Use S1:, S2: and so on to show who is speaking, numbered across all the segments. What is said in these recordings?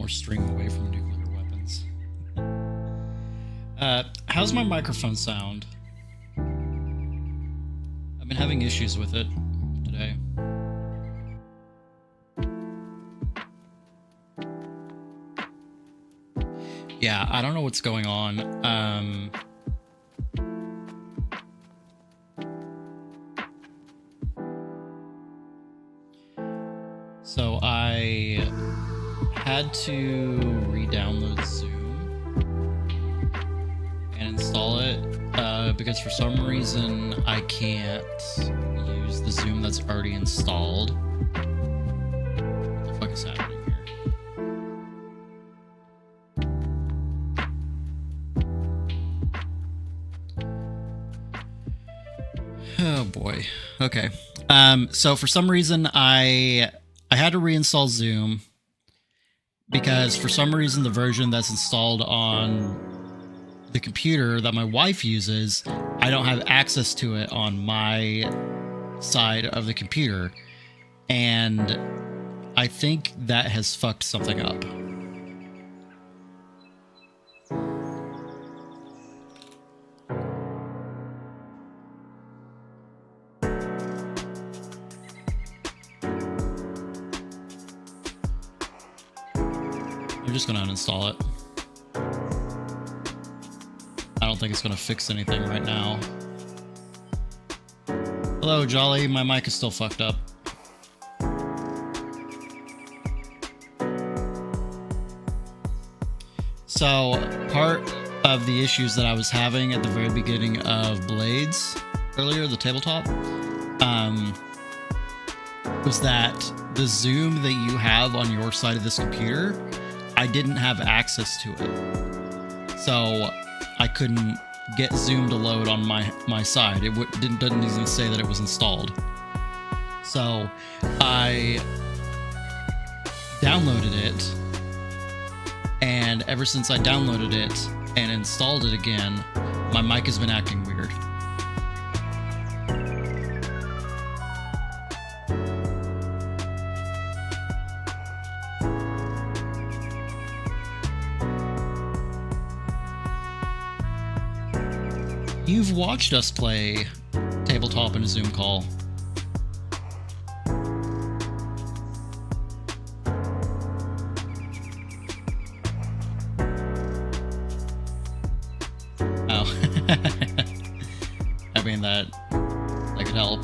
S1: more stream away from nuclear weapons. How's my microphone sound? I've been having issues with it today. Yeah, I don't know what's going on. So I had to re-download Zoom and install it because for some reason I can't use the Zoom that's already installed. What the fuck is happening here? Oh boy. Okay. So for some reason I had to reinstall Zoom because for some reason the version that's installed on the computer that my wife uses, I don't have access to it on my side of the computer. And I think that has fucked something up. I'm just gonna uninstall it. I don't think it's gonna fix anything right now. Hello, Jolly. My mic is still fucked up. So, part of the issues that I was having at the very beginning of Blades earlier, the tabletop, was that the Zoom that you have on your side of this computer, I didn't have access to it. So I couldn't get Zoom to load on my side. It doesn't even say that it was installed. So I downloaded it, and ever since I downloaded it and installed it again, my mic has been acting weird. You've watched us play tabletop in a Zoom call. Oh. I mean, that could help.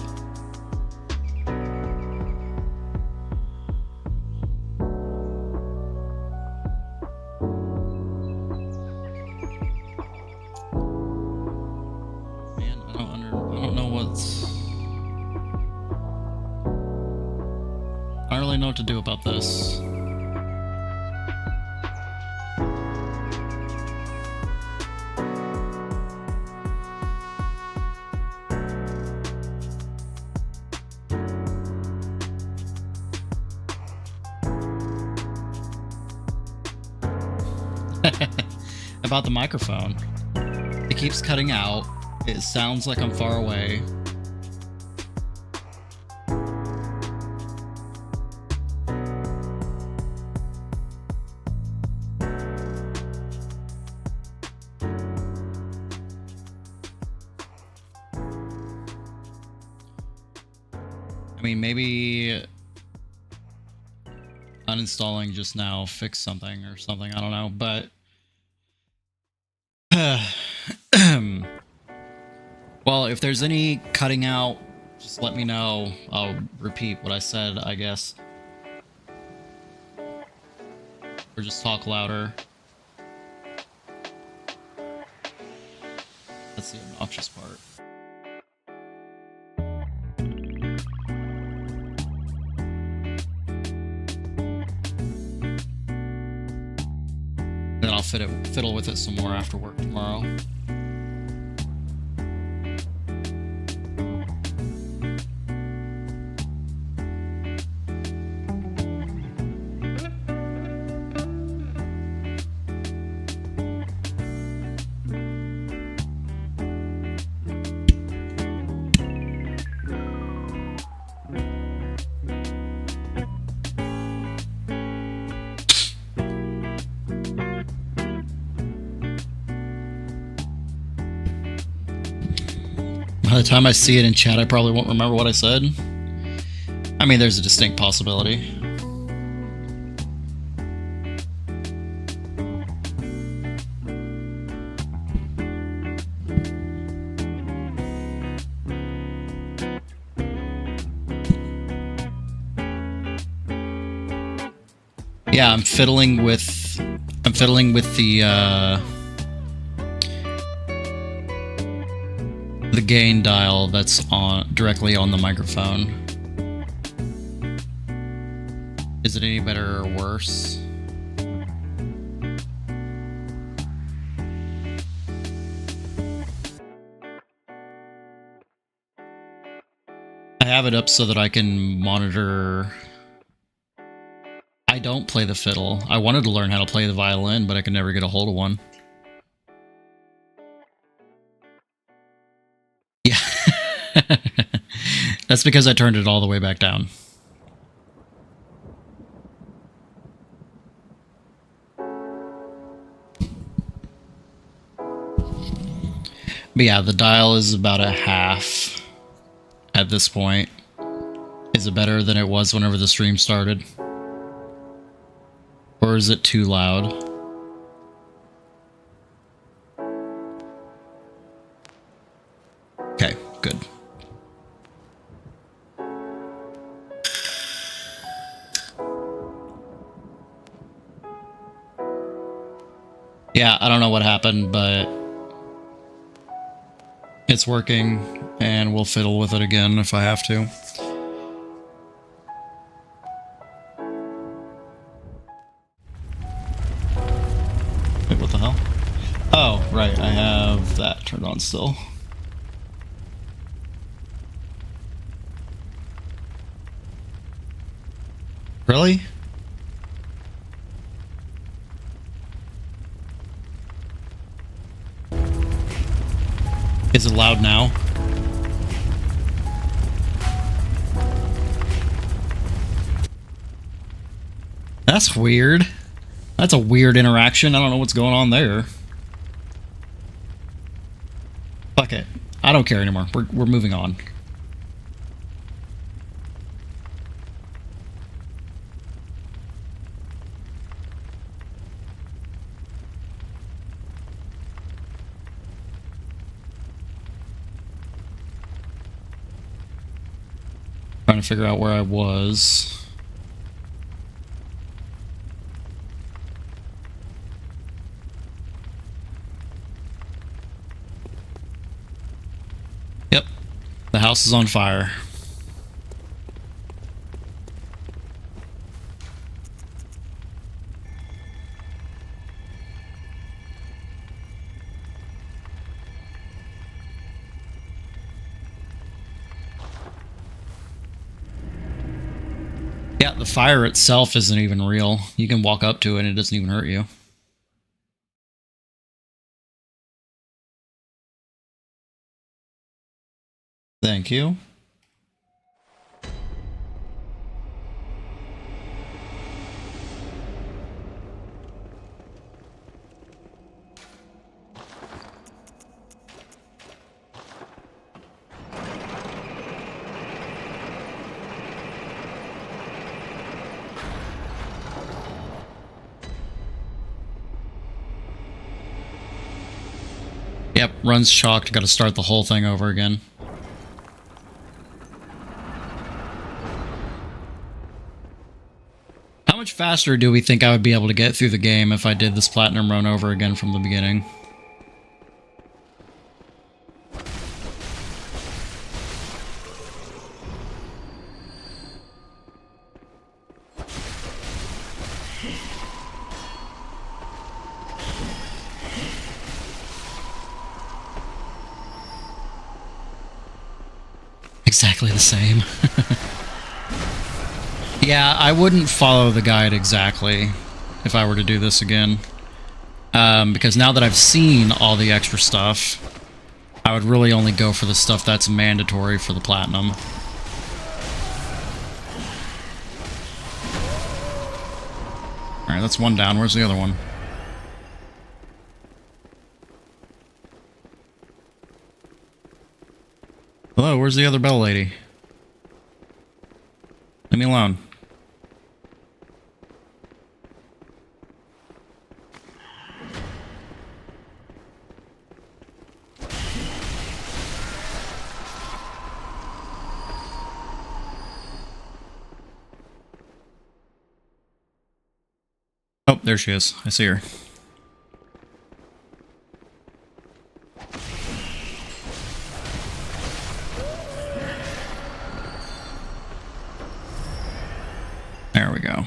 S1: I don't really know what to do about this. About the microphone. It keeps cutting out. It sounds like I'm far away. I mean, maybe uninstalling just now fixed something or something. I don't know, but well, if there's any cutting out, just let me know. I'll repeat what I said, I guess. Or just talk louder. That's the obnoxious part. Then I'll fiddle with it some more after work tomorrow. the time I see it in chat, I probably won't remember what I said. I mean, there's a distinct possibility. Yeah, I'm fiddling with the gain dial that's directly on the microphone. Is it any better or worse? I have it up so that I can monitor. I don't play the fiddle. I wanted to learn how to play the violin, but I could never get a hold of one. Yeah. That's because I turned it all the way back down. But yeah, the dial is about a half at this point. Is it better than it was whenever the stream started? Or is it too loud? Okay, good. Yeah, I don't know what happened, but it's working, and we'll fiddle with it again if I have to. Wait, what the hell? Oh, right, I have that turned on still. Really? Is it loud now? That's weird. That's a weird interaction. I don't know what's going on there. Fuck it. I don't care anymore. We're moving on. Trying to figure out where I was. Yep. The house is on fire. Yeah, the fire itself isn't even real. You can walk up to it and it doesn't even hurt you. Thank you. Yep, runs shocked. Got to start the whole thing over again. How much faster do we think I would be able to get through the game if I did this platinum run over again from the beginning? Exactly the same. Yeah, I wouldn't follow the guide exactly if I were to do this again. Because now that I've seen all the extra stuff, I would really only go for the stuff that's mandatory for the platinum. Alright, that's one down. Where's the other one? where's the other bell lady? Leave me alone. Oh, there she is. I see her. There we go.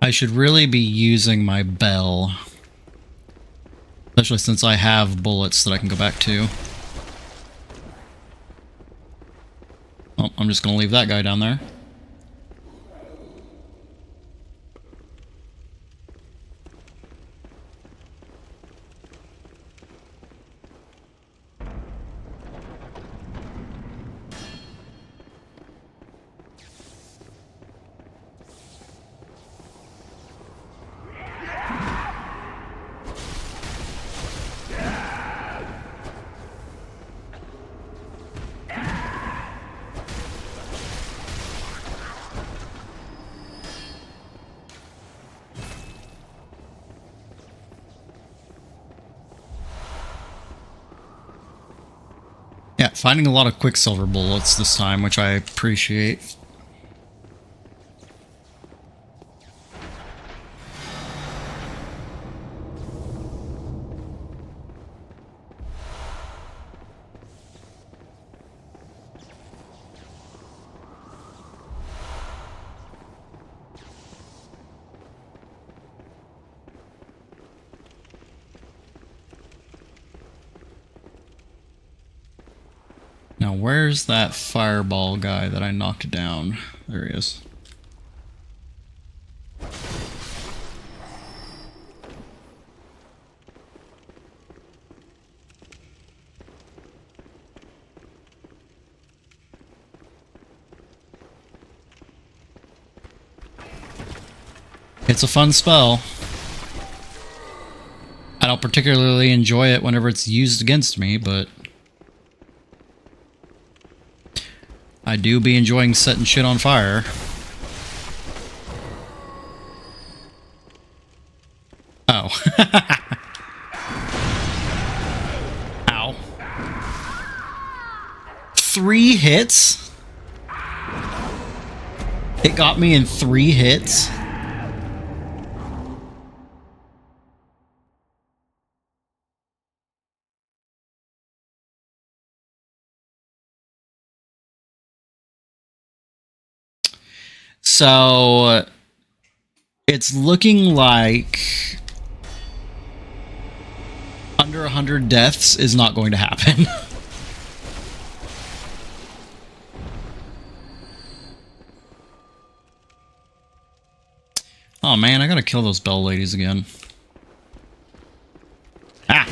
S1: I should really be using my bell. Especially since I have bullets that I can go back to. Oh, I'm just going to leave that guy down there. Yeah, finding a lot of Quicksilver bullets this time, which I appreciate. Now, where's that fireball guy that I knocked down? There he is. It's a fun spell. I don't particularly enjoy it whenever it's used against me, but I do be enjoying setting shit on fire. Oh. Ow. 3 hits? It got me in 3 hits? So it's looking like under 100 deaths is not going to happen. Oh man, I gotta kill those bell ladies again. Ah!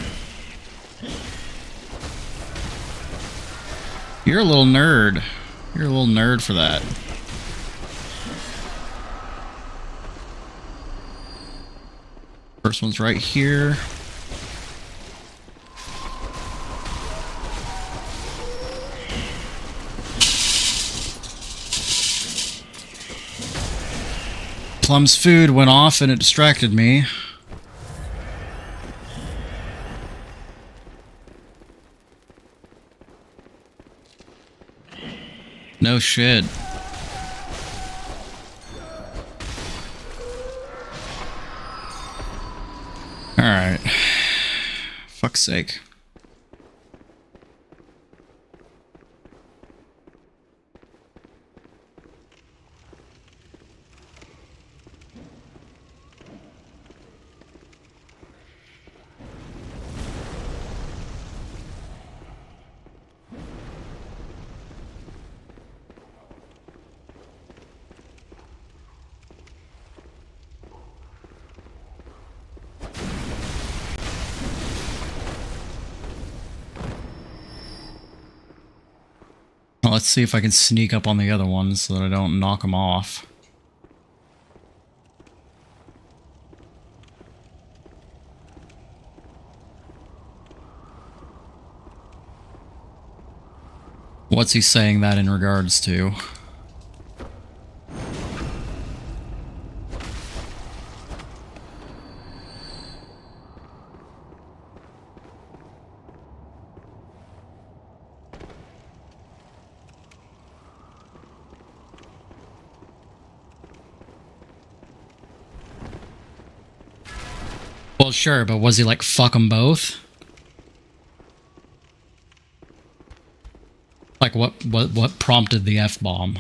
S1: You're a little nerd. You're a little nerd for that. First one's right here. Plum's food went off and it distracted me. No shit. Alright. Fuck's sake. Let's see if I can sneak up on the other ones so that I don't knock them off. What's he saying that in regards to? Well, sure, but was he like, fuck them both? Like, what prompted the F-bomb?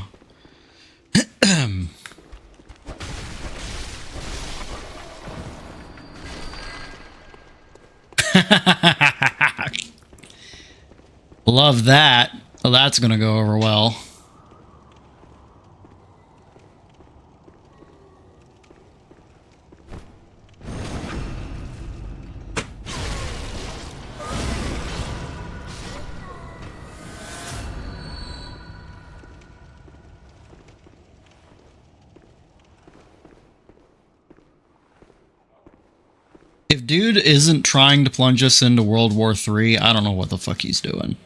S1: Love that. Well, that's gonna go over well. If dude isn't trying to plunge us into World War III, I don't know what the fuck he's doing.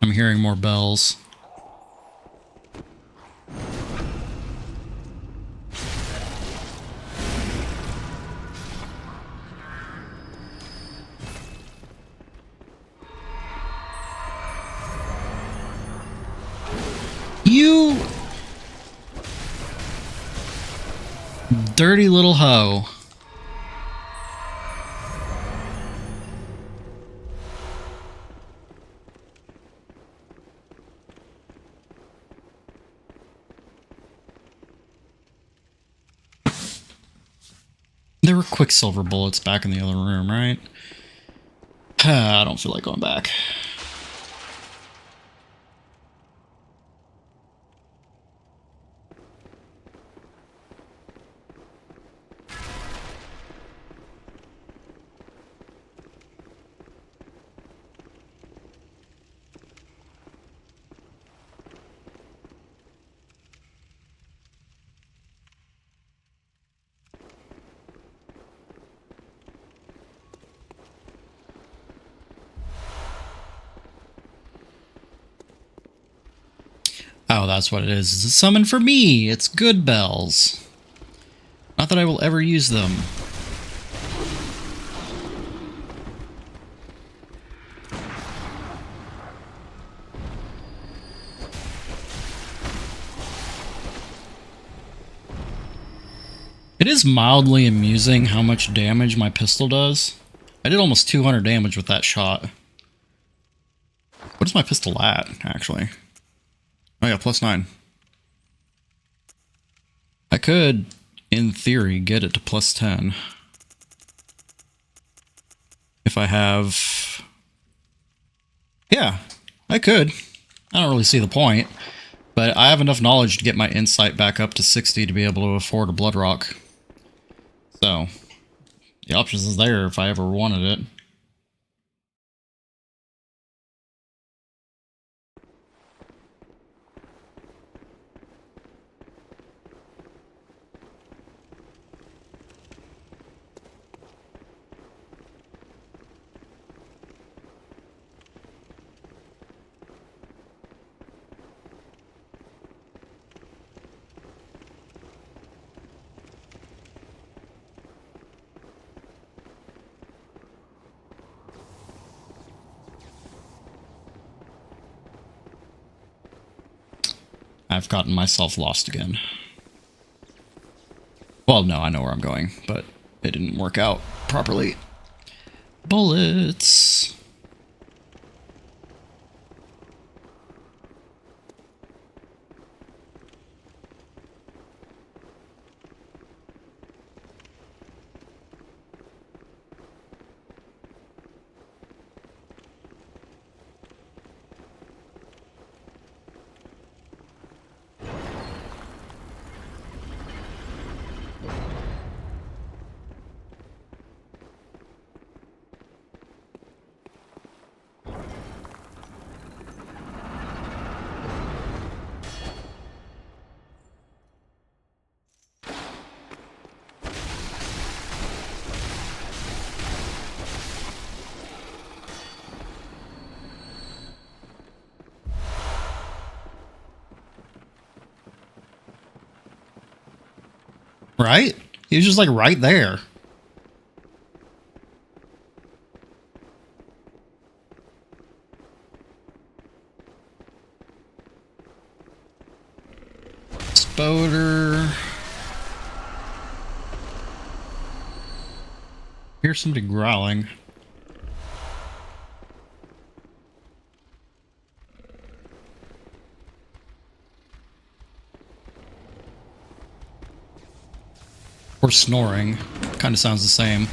S1: I'm hearing more bells. You dirty little hoe. There were Quicksilver bullets back in the other room, right? I don't feel like going back. Oh, that's what it is. It's a summon for me. It's good bells. Not that I will ever use them. It is mildly amusing how much damage my pistol does. I did almost 200 damage with that shot. What is my pistol at, actually? Oh yeah, +9. I could, in theory, get it to +10. If I have... Yeah, I could. I don't really see the point. But I have enough knowledge to get my insight back up to 60 to be able to afford a Bloodrock. So, the options is there if I ever wanted it. I've gotten myself lost again. Well, no, I know where I'm going, but it didn't work out properly. Bullets. Right? He was just like right there. Spoder. Here's somebody growling. Or snoring. Kind of sounds the same.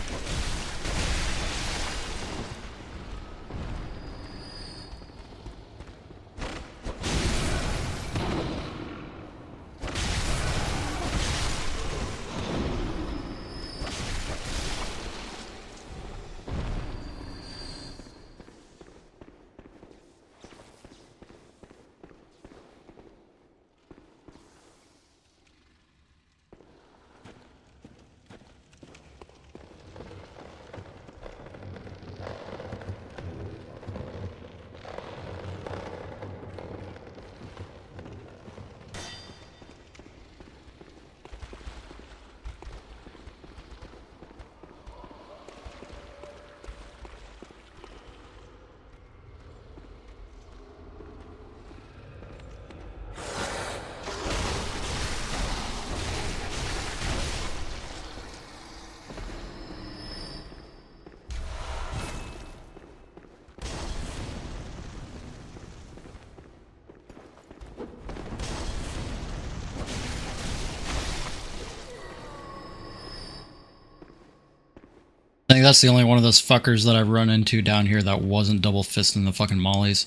S1: I think that's the only one of those fuckers that I've run into down here that wasn't double fisting the fucking mollies.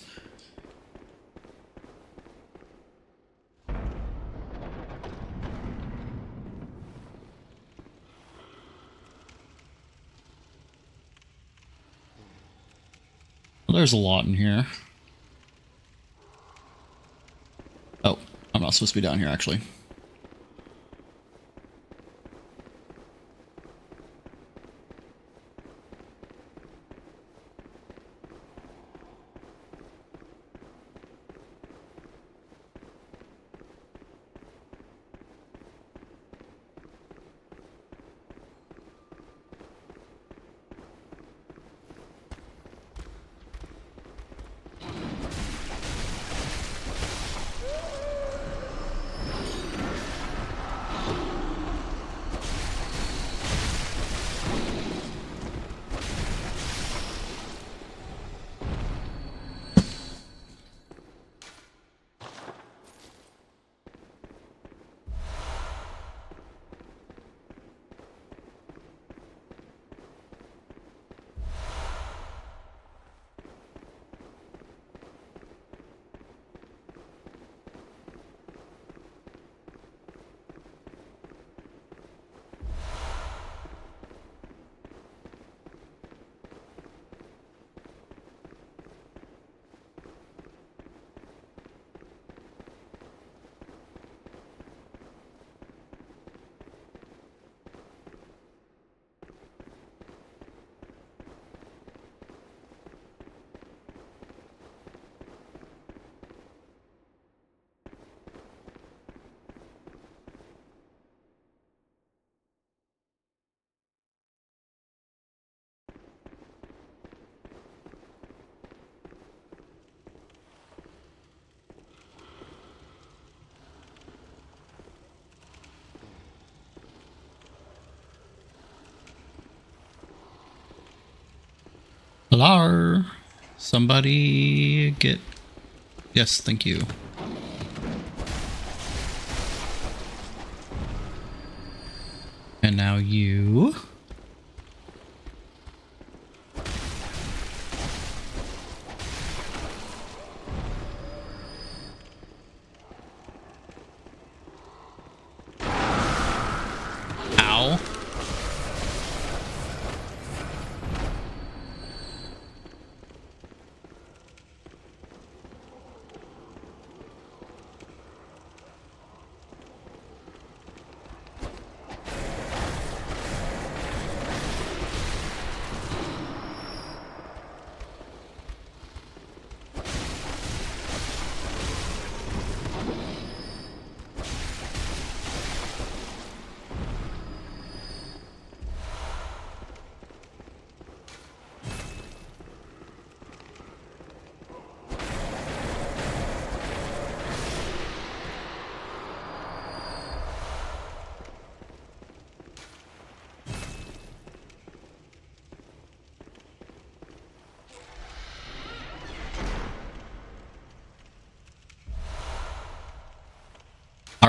S1: Well, there's a lot in here. Oh, I'm not supposed to be down here actually. Hello? Somebody get... Yes, thank you. And now you... Ow.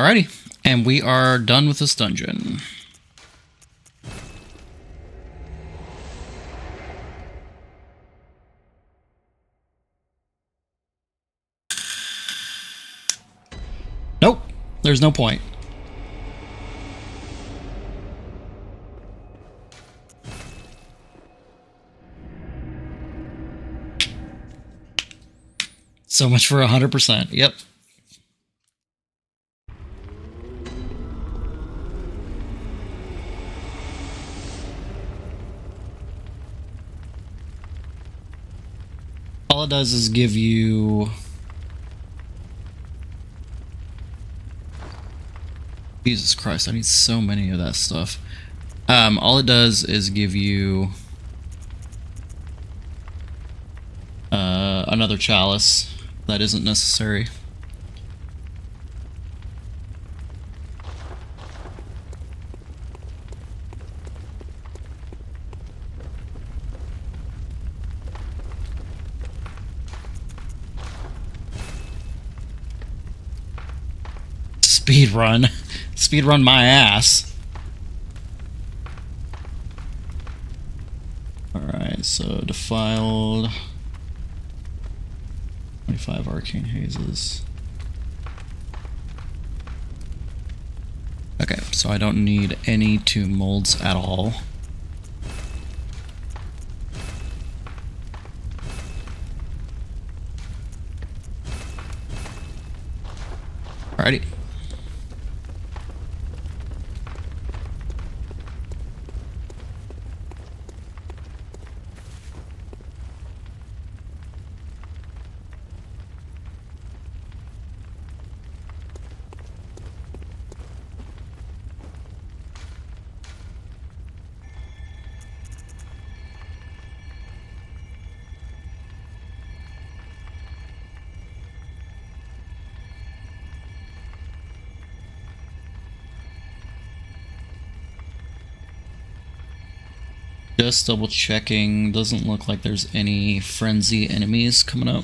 S1: Alrighty, and we are done with this dungeon. Nope, there's no point. So much for 100%. Yep. All it does is give you... Jesus Christ, I need so many of that stuff. All it does is give you... another chalice. That isn't necessary. Speedrun. Speedrun my ass. Alright, so defiled. 25 arcane hazes. Okay, so I don't need any tomb molds at all. Alrighty. Just double checking, doesn't look like there's any frenzy enemies coming up.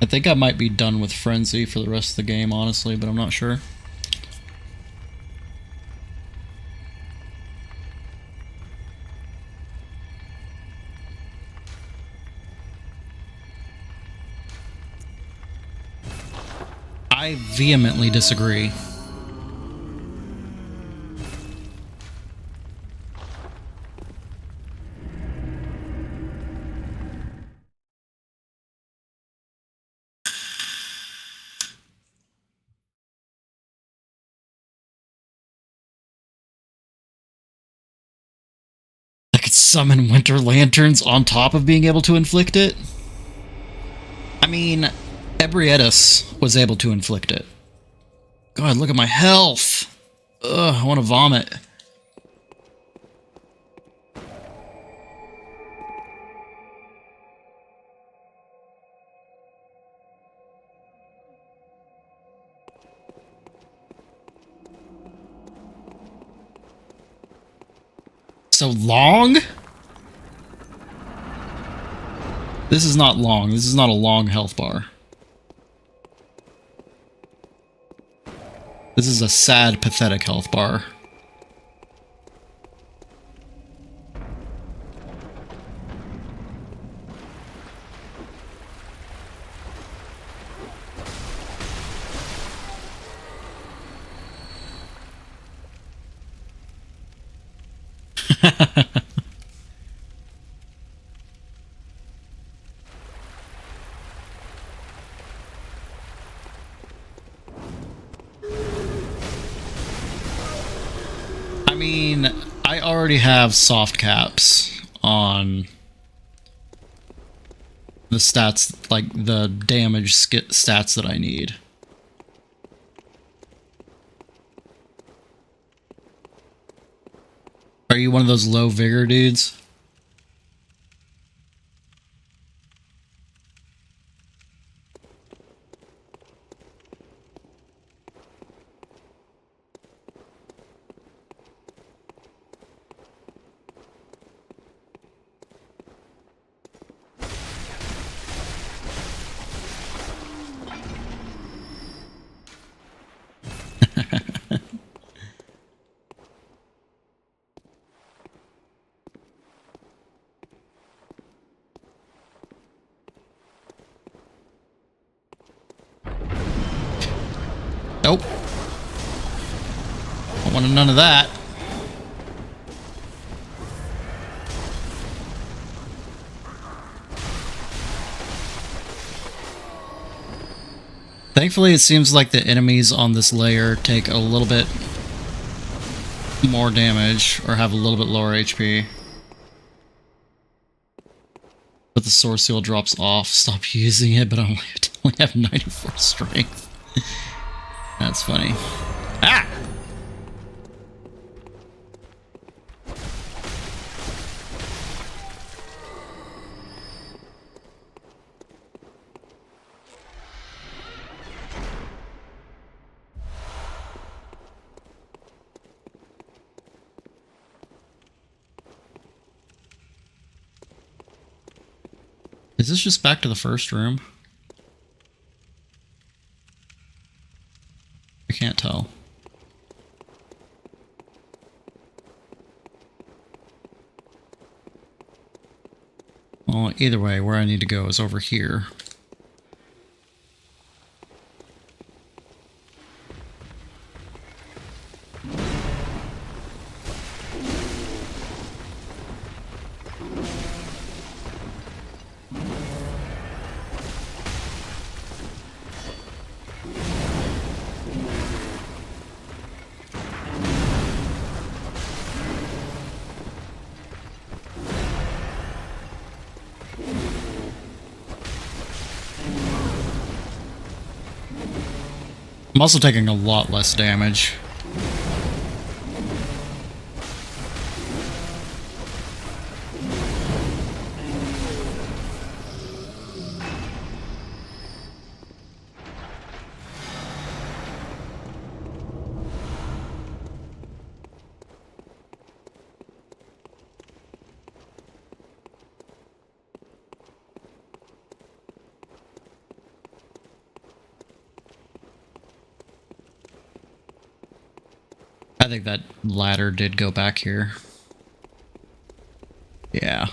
S1: I think I might be done with frenzy for the rest of the game, honestly, but I'm not sure. I vehemently disagree. I could summon winter lanterns on top of being able to inflict it? I mean, Ebrietus was able to inflict it. God, look at my health! Ugh, I want to vomit. So long? This is not long. This is not a long health bar. This is a sad, pathetic health bar. I mean, I already have soft caps on the stats, like the damage stats that I need. Are you one of those low vigor dudes? Nope. Don't want none of that. Thankfully, it seems like the enemies on this layer take a little bit more damage or have a little bit lower HP. But the source seal drops off. Stop using it, but I only have 94 strength. That's funny. Ah! Is this just back to the first room? I can't tell. Well, either way, where I need to go is over here. I'm also taking a lot less damage. I think that ladder did go back here. Yeah.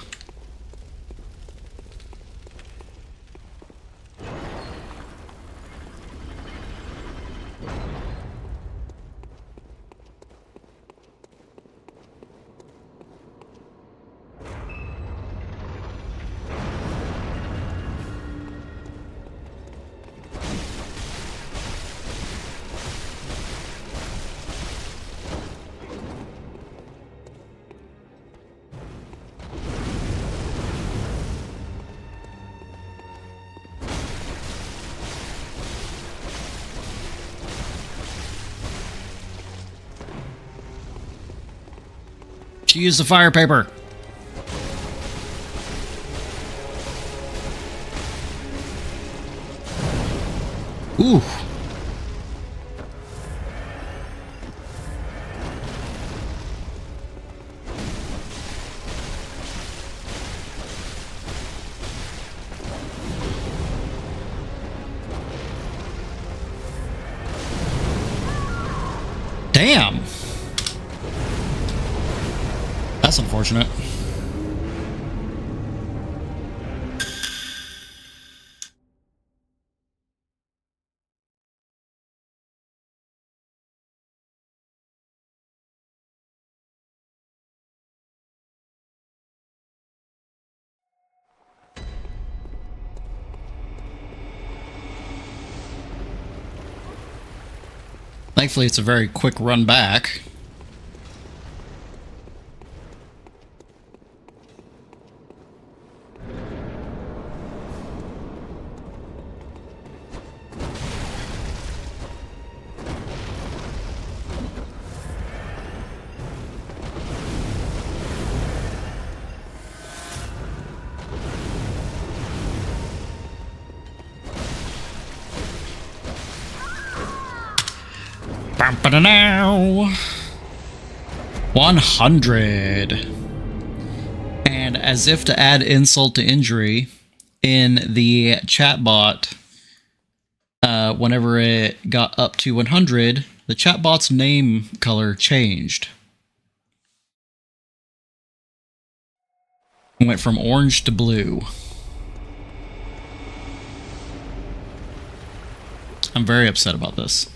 S1: She used the fire paper. Ooh. Damn. That's unfortunate. Thankfully, it's a very quick run back. Now 100. And as if to add insult to injury, in the chatbot, whenever it got up to 100, the chatbot's name color changed. It went from orange to blue. I'm very upset about this.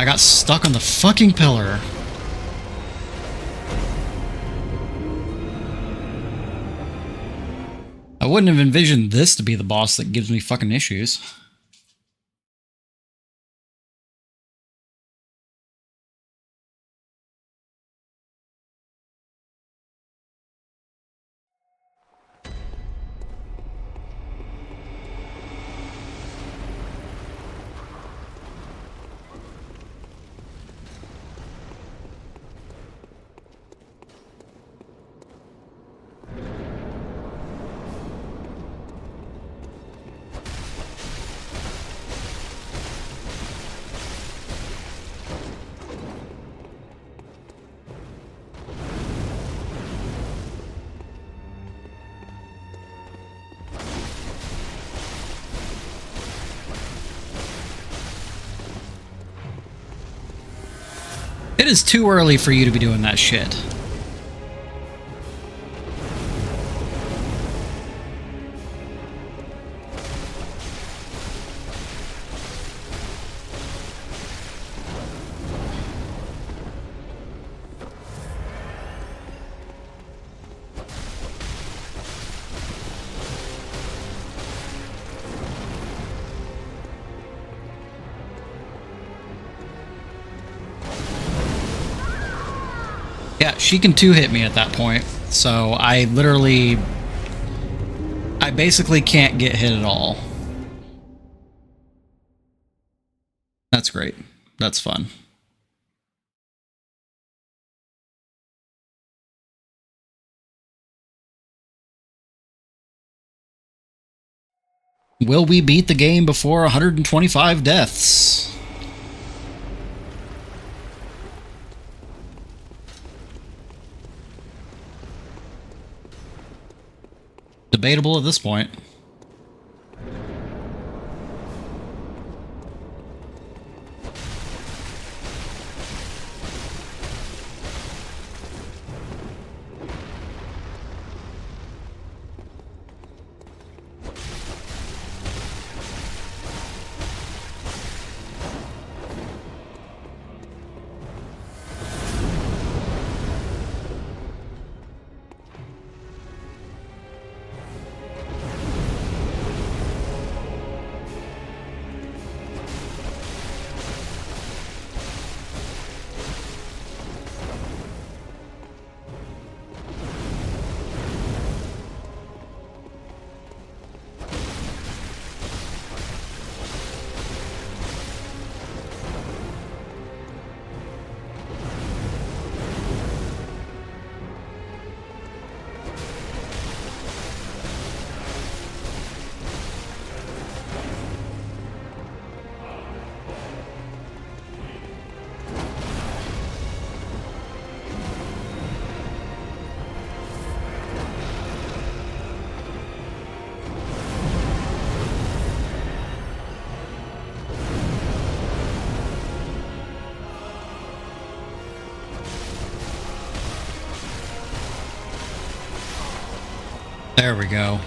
S1: I got stuck on the fucking pillar. I wouldn't have envisioned this to be the boss that gives me fucking issues. It is too early for you to be doing that shit. Yeah, she can two-hit me at that point, so I basically can't get hit at all. That's great. That's fun. Will we beat the game before 125 deaths? Debatable at this point. There we go.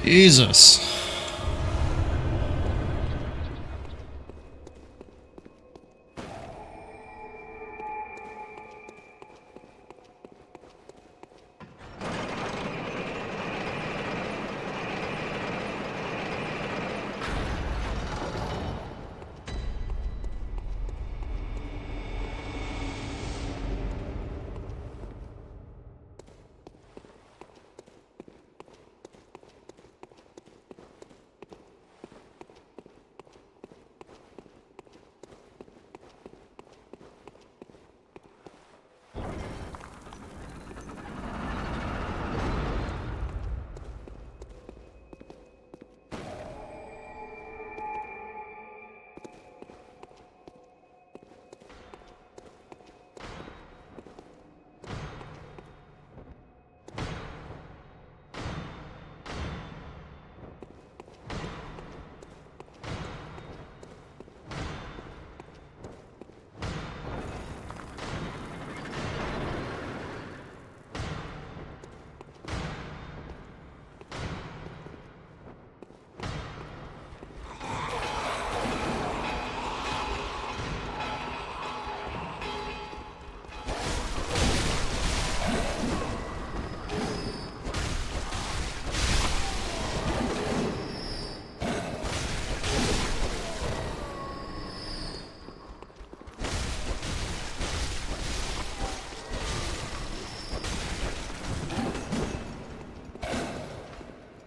S1: Jesus.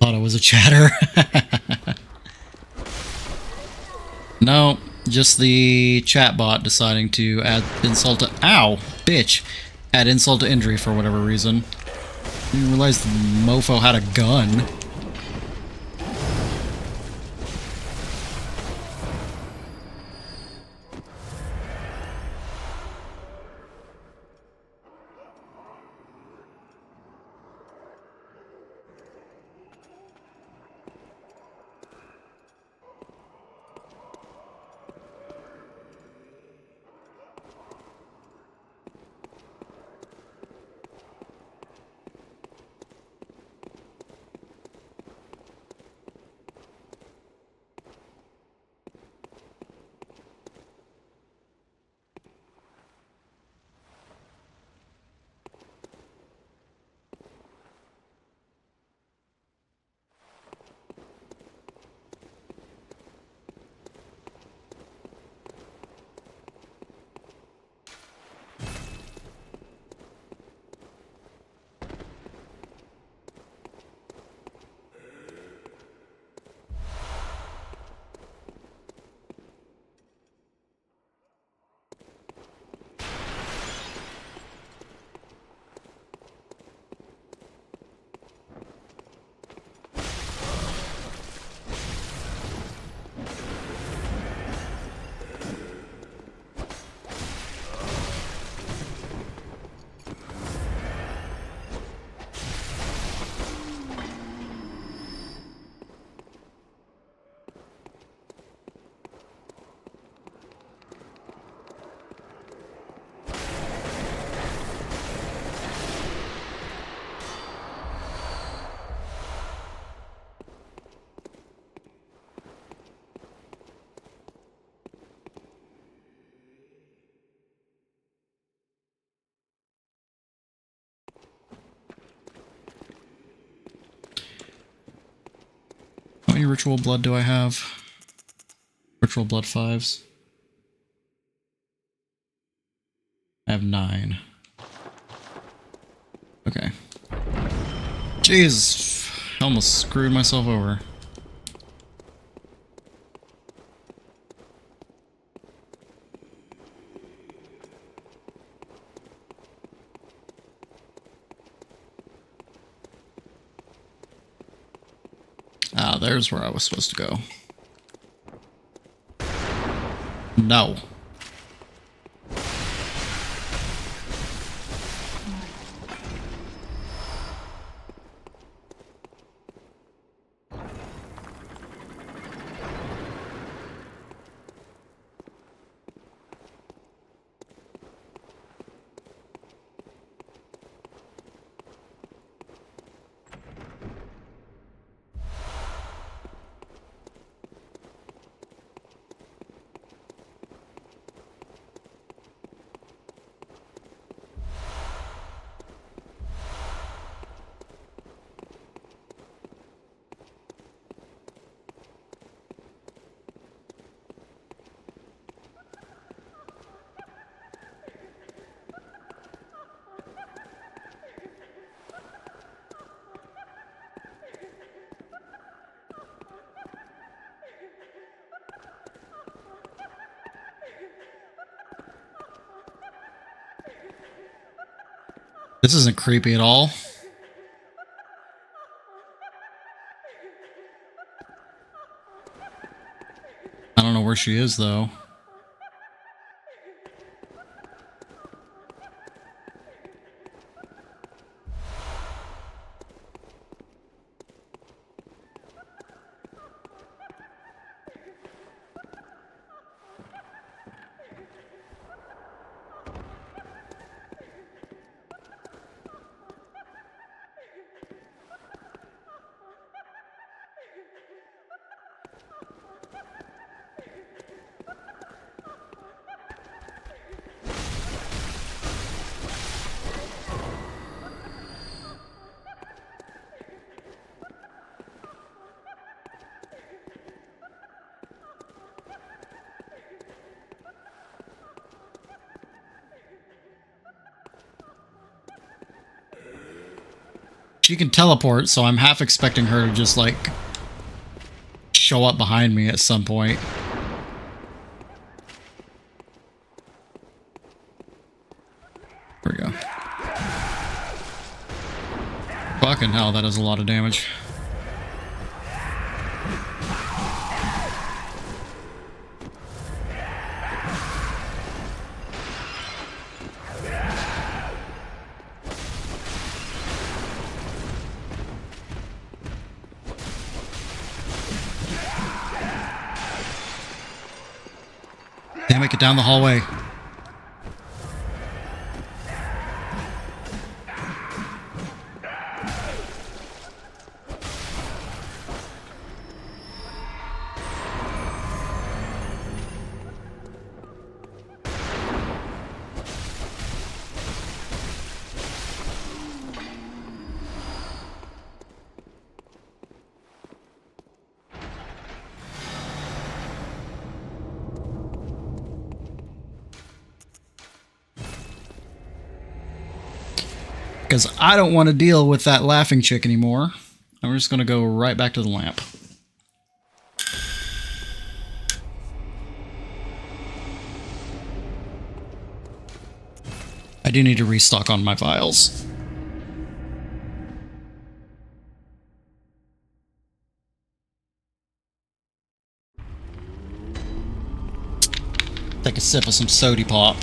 S1: Thought it was a chatter. No, just the chatbot deciding to add insult to— ow, bitch! Add insult to injury for whatever reason. Didn't realize the mofo had a gun. How many ritual blood do I have? Ritual blood 5s. I have 9. Okay. Jeez, I almost screwed myself over. Ah, there's where I was supposed to go. No. This isn't creepy at all. I don't know where she is, though. She can teleport, so I'm half expecting her to just, like, show up behind me at some point. There we go. Fucking hell, that is a lot of damage. Damn it, get down the hallway. Because I don't want to deal with that laughing chick anymore. I'm just going to go right back to the lamp. I do need to restock on my vials. Take a sip of some sody pop.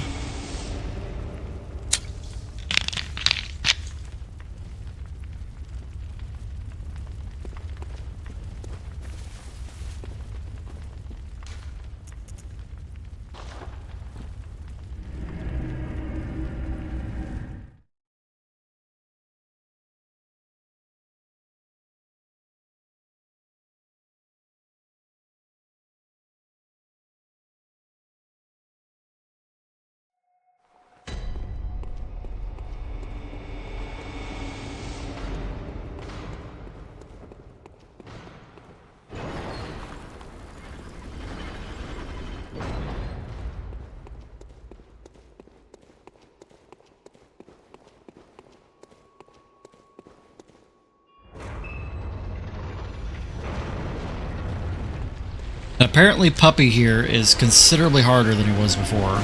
S1: Apparently Puppy here is considerably harder than he was before.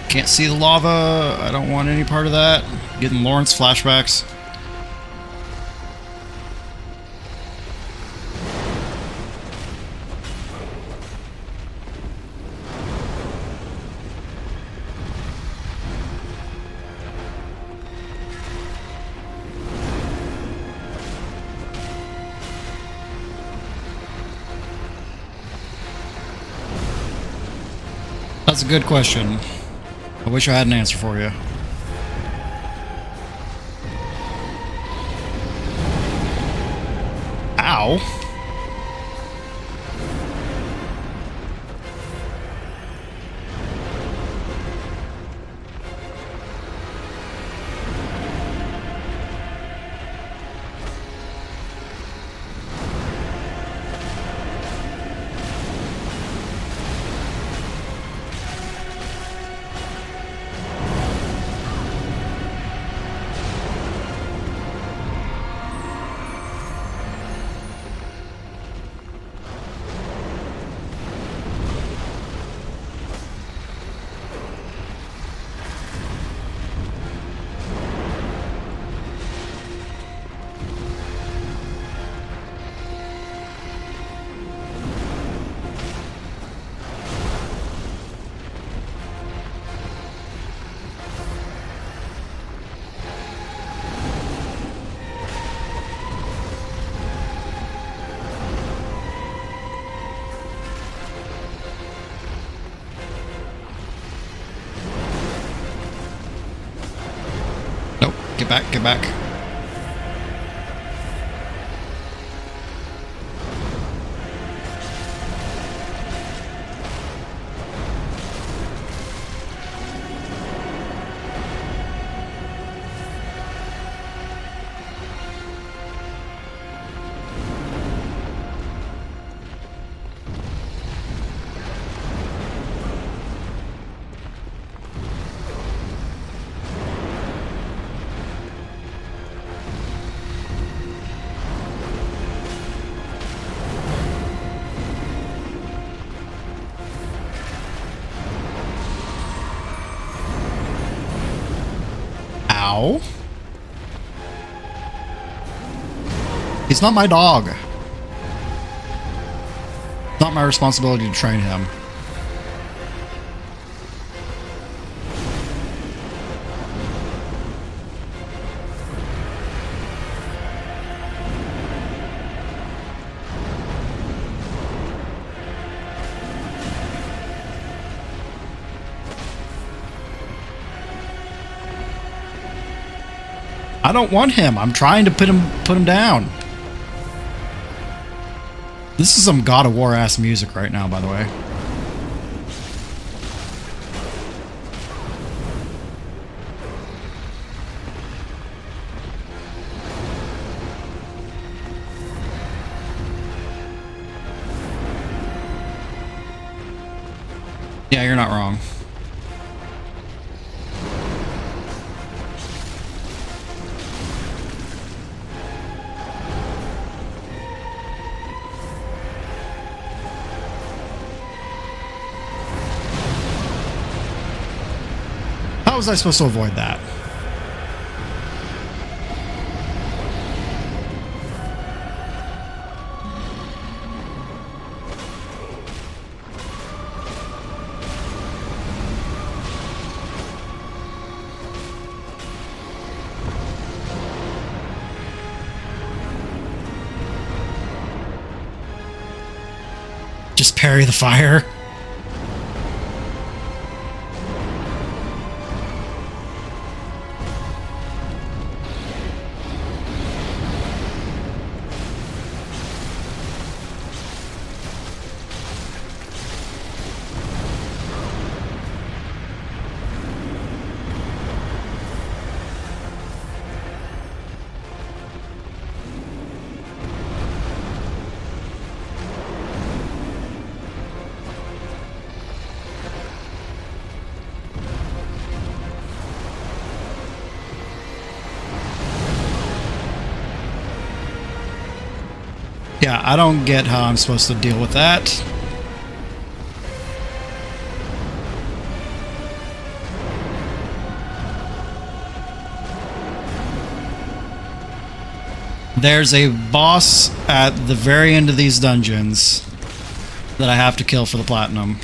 S1: Can't see the lava. I don't want any part of that. Getting Lawrence flashbacks. That's a good question. I wish I had an answer for you. Ow. Nope, get back, get back. Ow. He's not my dog. It's not my responsibility to train him. I don't want him. I'm trying to put him down. This is some God of War ass music right now, by the way. Yeah, you're not wrong. How was I supposed to avoid that? Just parry the fire. Yeah, I don't get how I'm supposed to deal with that. There's a boss at the very end of these dungeons that I have to kill for the platinum.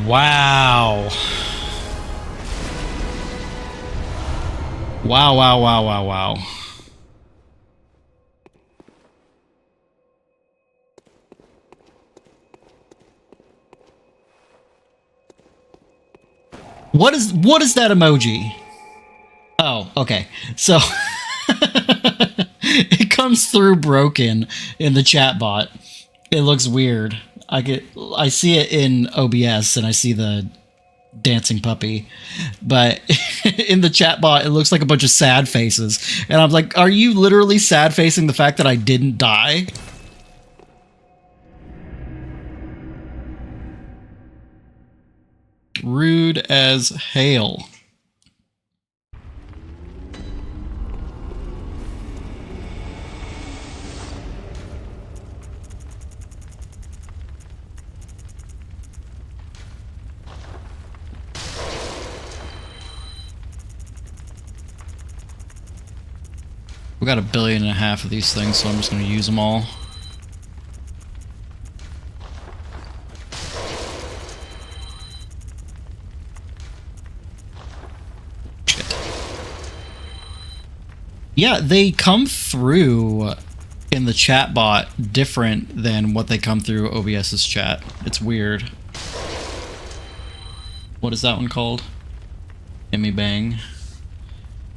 S1: Wow. Wow, wow, wow, wow, wow. What is that emoji? Oh, okay. So it comes through broken in the chat bot. It looks weird. I see it in OBS and I see the dancing puppy, but in the chat bot it looks like a bunch of sad faces, and I'm like, are you literally sad facing the fact that I didn't die? Rude as hail. We got 1.5 billion of these things, so I'm just going to use them all. Shit. Yeah, they come through in the chat bot different than what they come through OBS's chat. It's weird. What is that one called? Gimme Bang.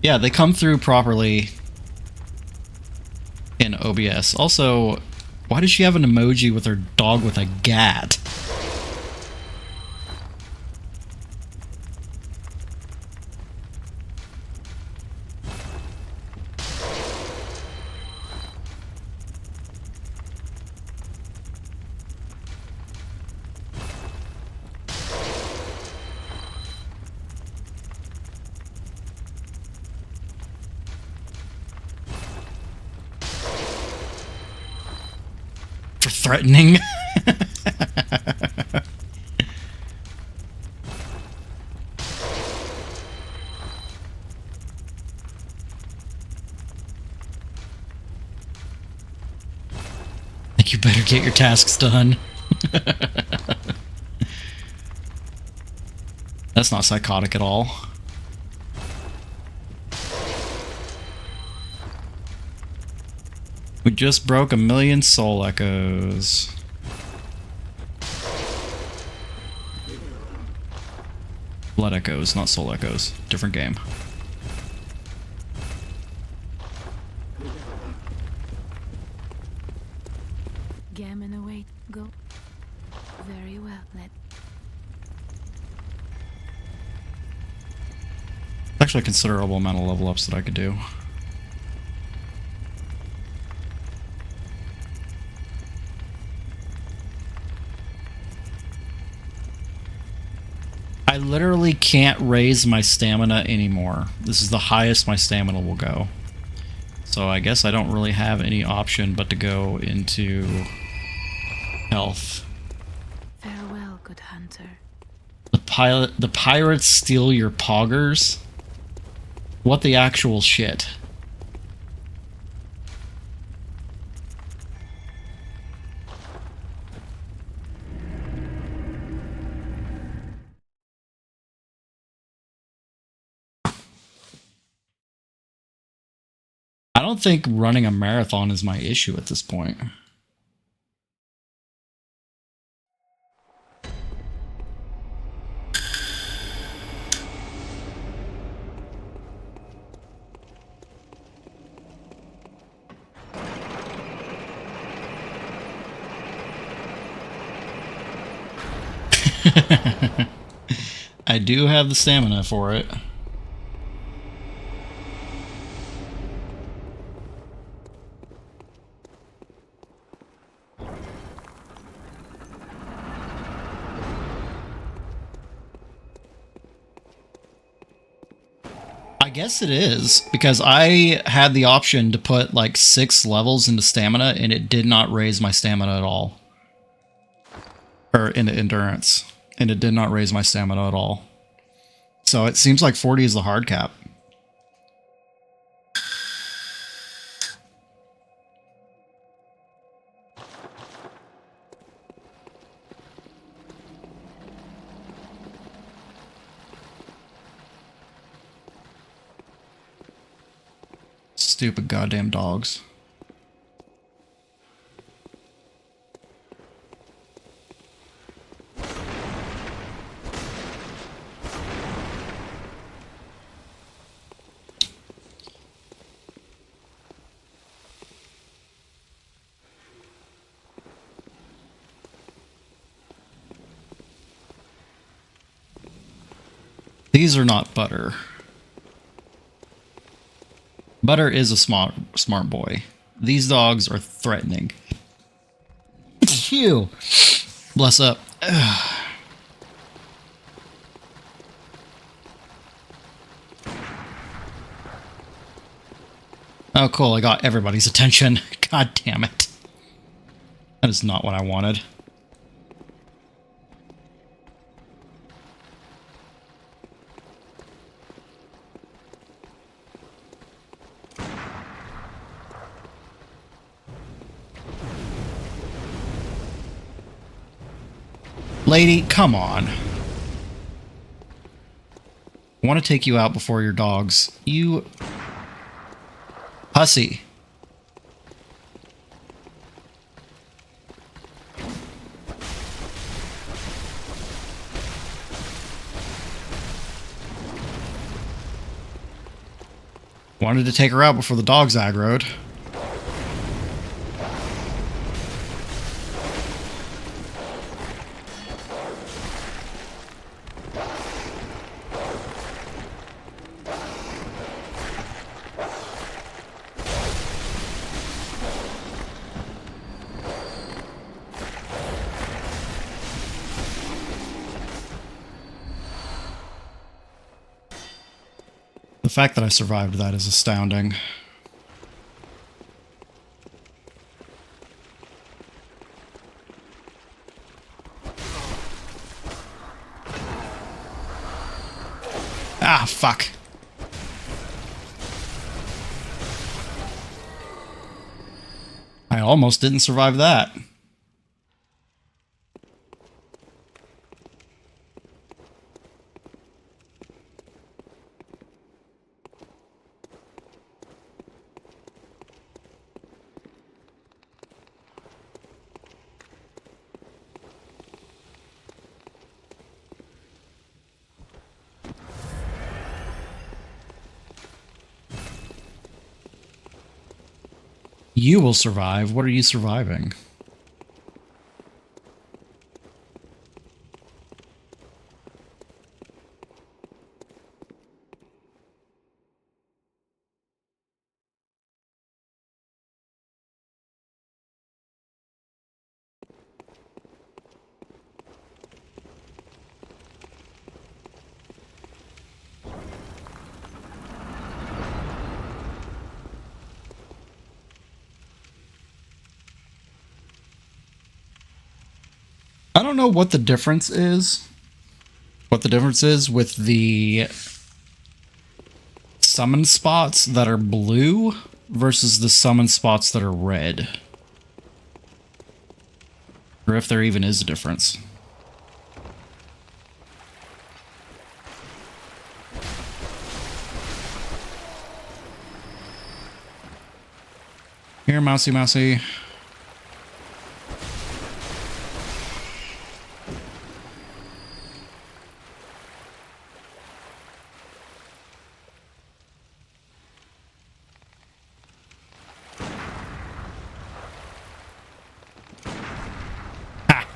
S1: Yeah, they come through properly in OBS. Also, why does she have an emoji with her dog with a gat? threatening. Think you better get your tasks done. That's not psychotic at all. We just broke 1,000,000 soul echoes. Blood echoes, not soul echoes. Different game.
S2: Gammon away. Go. Very well, Plat.
S1: Actually a considerable amount of level ups that I could do. I literally can't raise my stamina anymore. This is the highest my stamina will go. So I guess I don't really have any option but to go into health.
S2: Farewell, good hunter.
S1: The pirates steal your poggers? What the actual shit? I don't think running a marathon is my issue at this point. I do have the stamina for it. I guess it is, because I had the option to put like 6 levels into stamina and it did not raise my stamina at all. Or into endurance. And it did not raise my stamina at all. So it seems like 40 is the hard cap. Stupid goddamn dogs. These are not Butter. Butter is a smart boy. These dogs are threatening. Phew. Bless up. Ugh. Oh, cool. I got everybody's attention. God damn it. That is not what I wanted. Lady, come on. I want to take you out before your dogs. You... Hussy. Wanted to take her out before the dogs aggroed. The fact that I survived that is astounding. Ah, fuck. I almost didn't survive that. You will survive. What are you surviving? I don't know what the difference is. What the difference is with the summon spots that are blue versus the summon spots that are red. Or if there even is a difference. Here, mousey, mousey. Ha!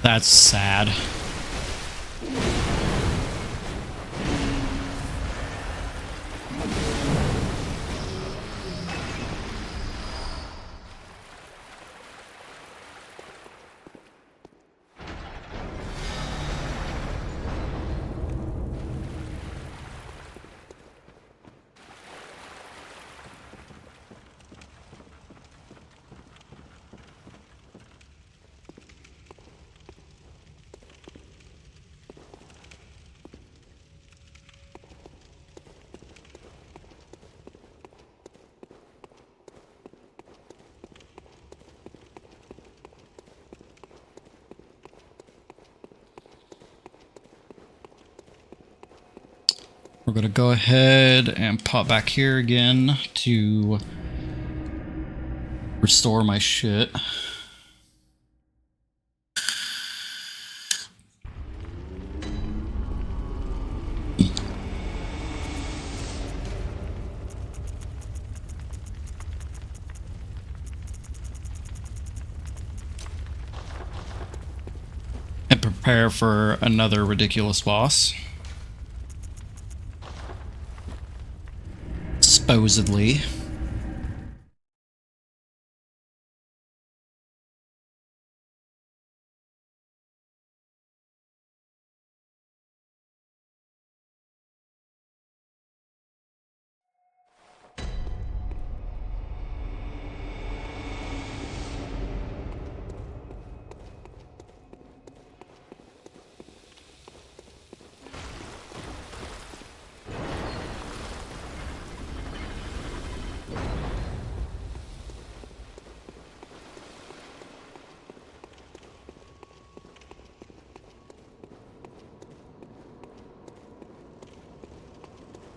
S1: That's sad. We're going to go ahead and pop back here again to restore my shit. And prepare for another ridiculous boss. Supposedly.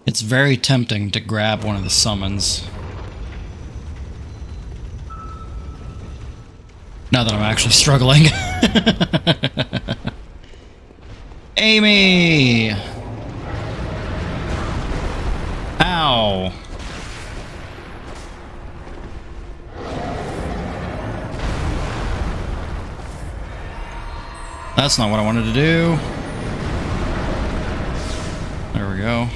S1: It's very tempting to grab one of the summons. Now that I'm actually struggling. Amy! Ow! That's not what I wanted to do. There we go.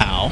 S1: Ow.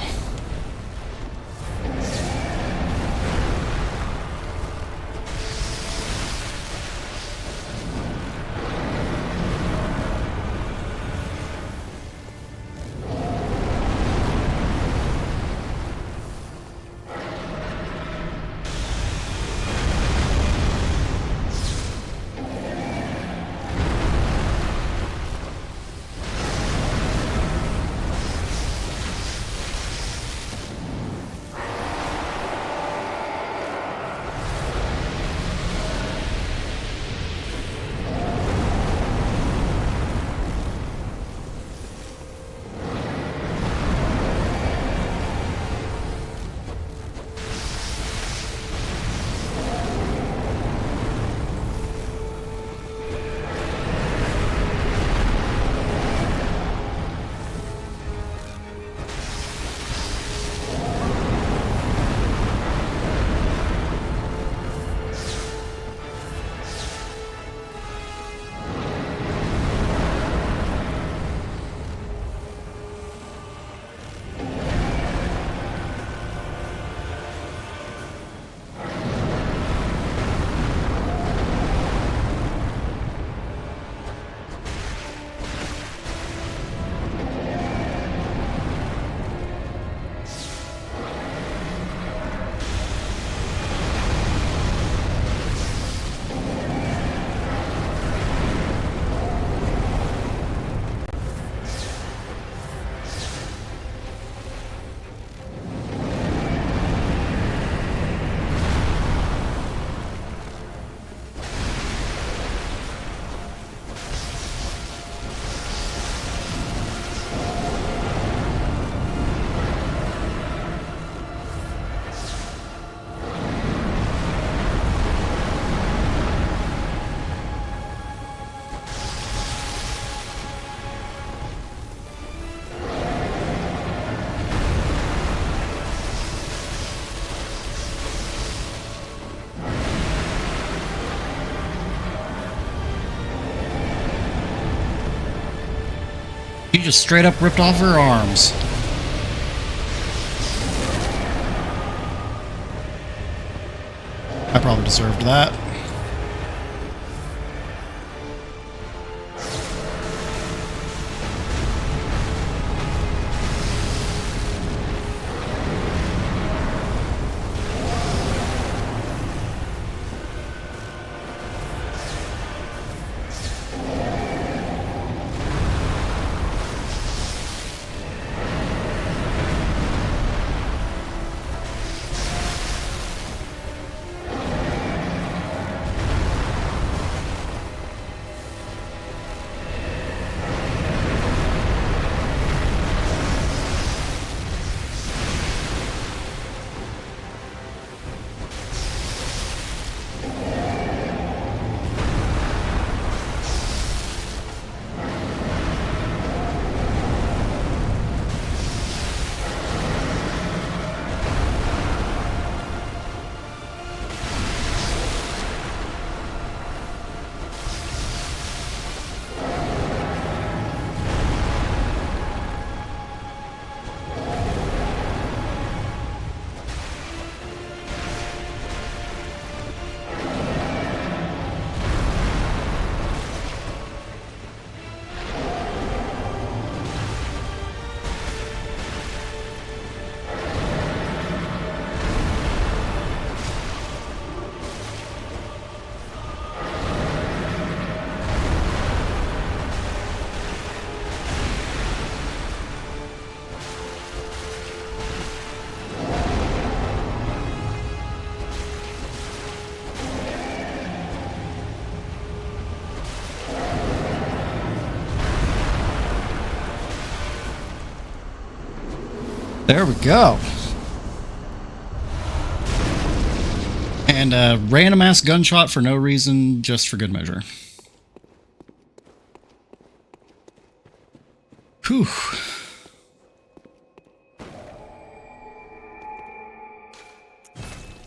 S1: She just straight up ripped off her arms. I probably deserved that. There we go. And a random ass gunshot for no reason, just for good measure. Whew.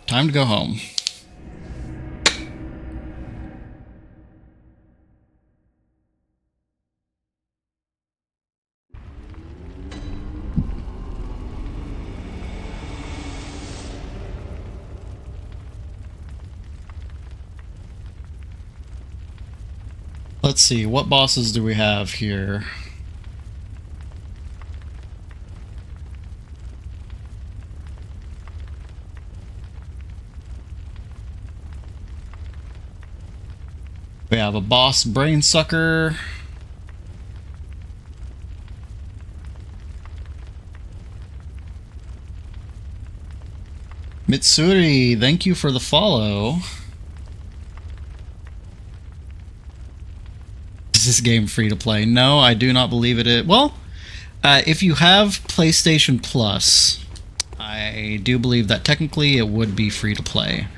S1: Time to go home. Let's see, what bosses do we have here? We have a boss brain sucker. Mitsuri, thank you for the follow. Is this game free to play? No, I do not believe it is. Well, if you have PlayStation Plus, I do believe that technically it would be free to play.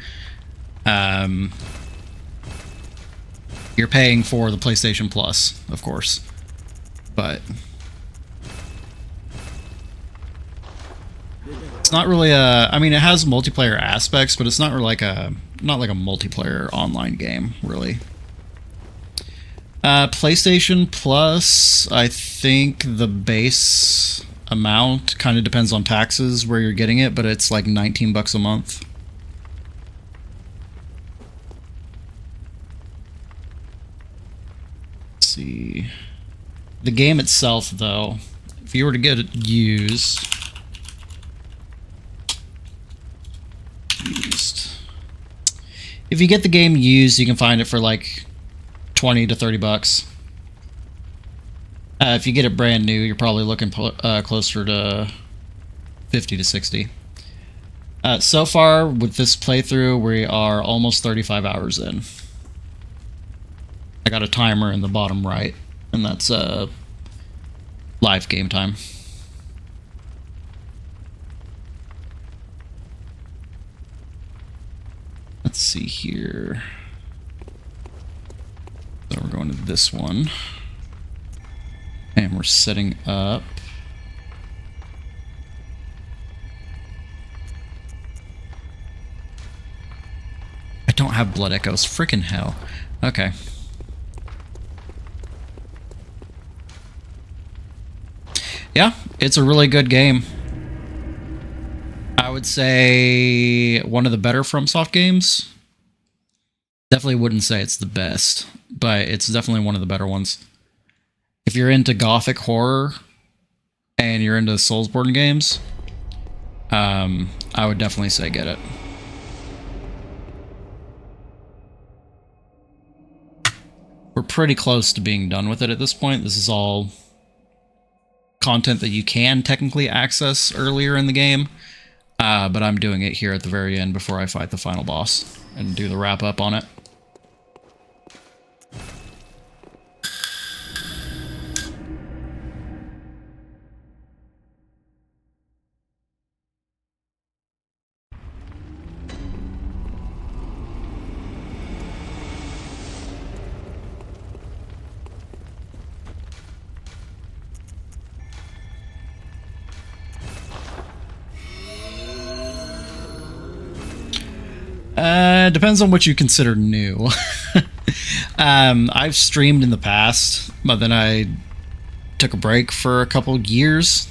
S1: You're paying for the PlayStation Plus, of course, but it's not really a. I mean, it has multiplayer aspects, but it's not really like a multiplayer online game, really. PlayStation Plus, I think the base amount kind of depends on taxes where you're getting it, but it's like $19 a month. Let's see. The game itself, though, if you were to get it used, if you get the game used, you can find it for like 20 to 30 bucks. If you get it brand new, you're probably looking closer to 50 to 60. So far with this playthrough, we are almost 35 hours in. I got a timer in the bottom right, and that's live game time. Let's see here. So we're going to this one. And we're setting up. I don't have blood echoes. Freaking hell. Okay. Yeah, it's a really good game. I would say one of the better FromSoft games. Definitely wouldn't say it's the best, but it's definitely one of the better ones. If you're into gothic horror and you're into Soulsborne games, I would definitely say get it. We're pretty close to being done with it at this point. This is all content that you can technically access earlier in the game, but I'm doing it here at the very end before I fight the final boss and do the wrap up on it. Depends on what you consider new. I've streamed in the past, but then I took a break for a couple years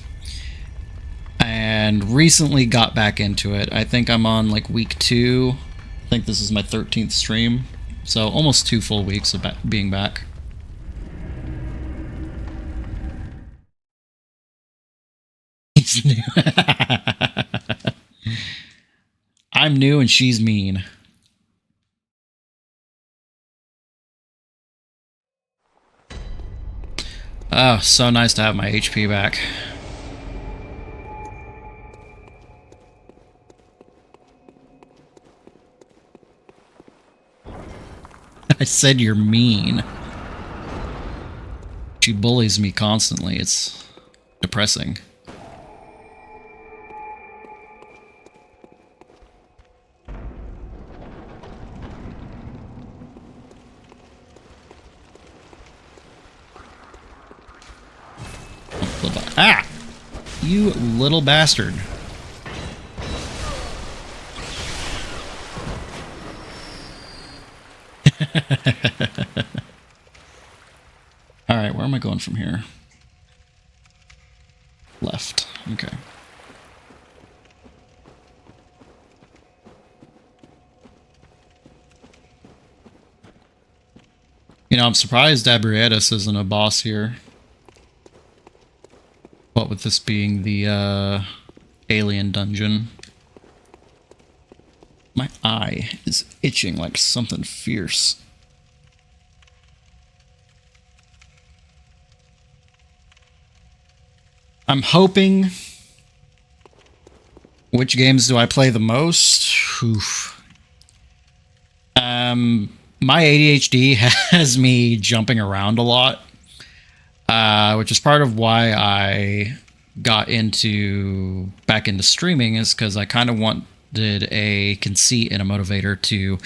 S1: and recently got back into it. I think I'm on like week 2. I think this is my 13th stream, so almost 2 full weeks of being back. He's new. I'm new and she's mean. Oh, so nice to have my HP back. I said you're mean. She bullies me constantly. It's depressing. Ah! You little bastard. Alright, where am I going from here? Left. Okay. You know, I'm surprised Abrietis isn't a boss here. What with this being the alien dungeon. My eye is itching like something fierce. I'm hoping... Which games do I play the most? Oof. My ADHD has me jumping around a lot, which is part of why I got back into streaming, is because I kind of wanted a conceit and a motivator to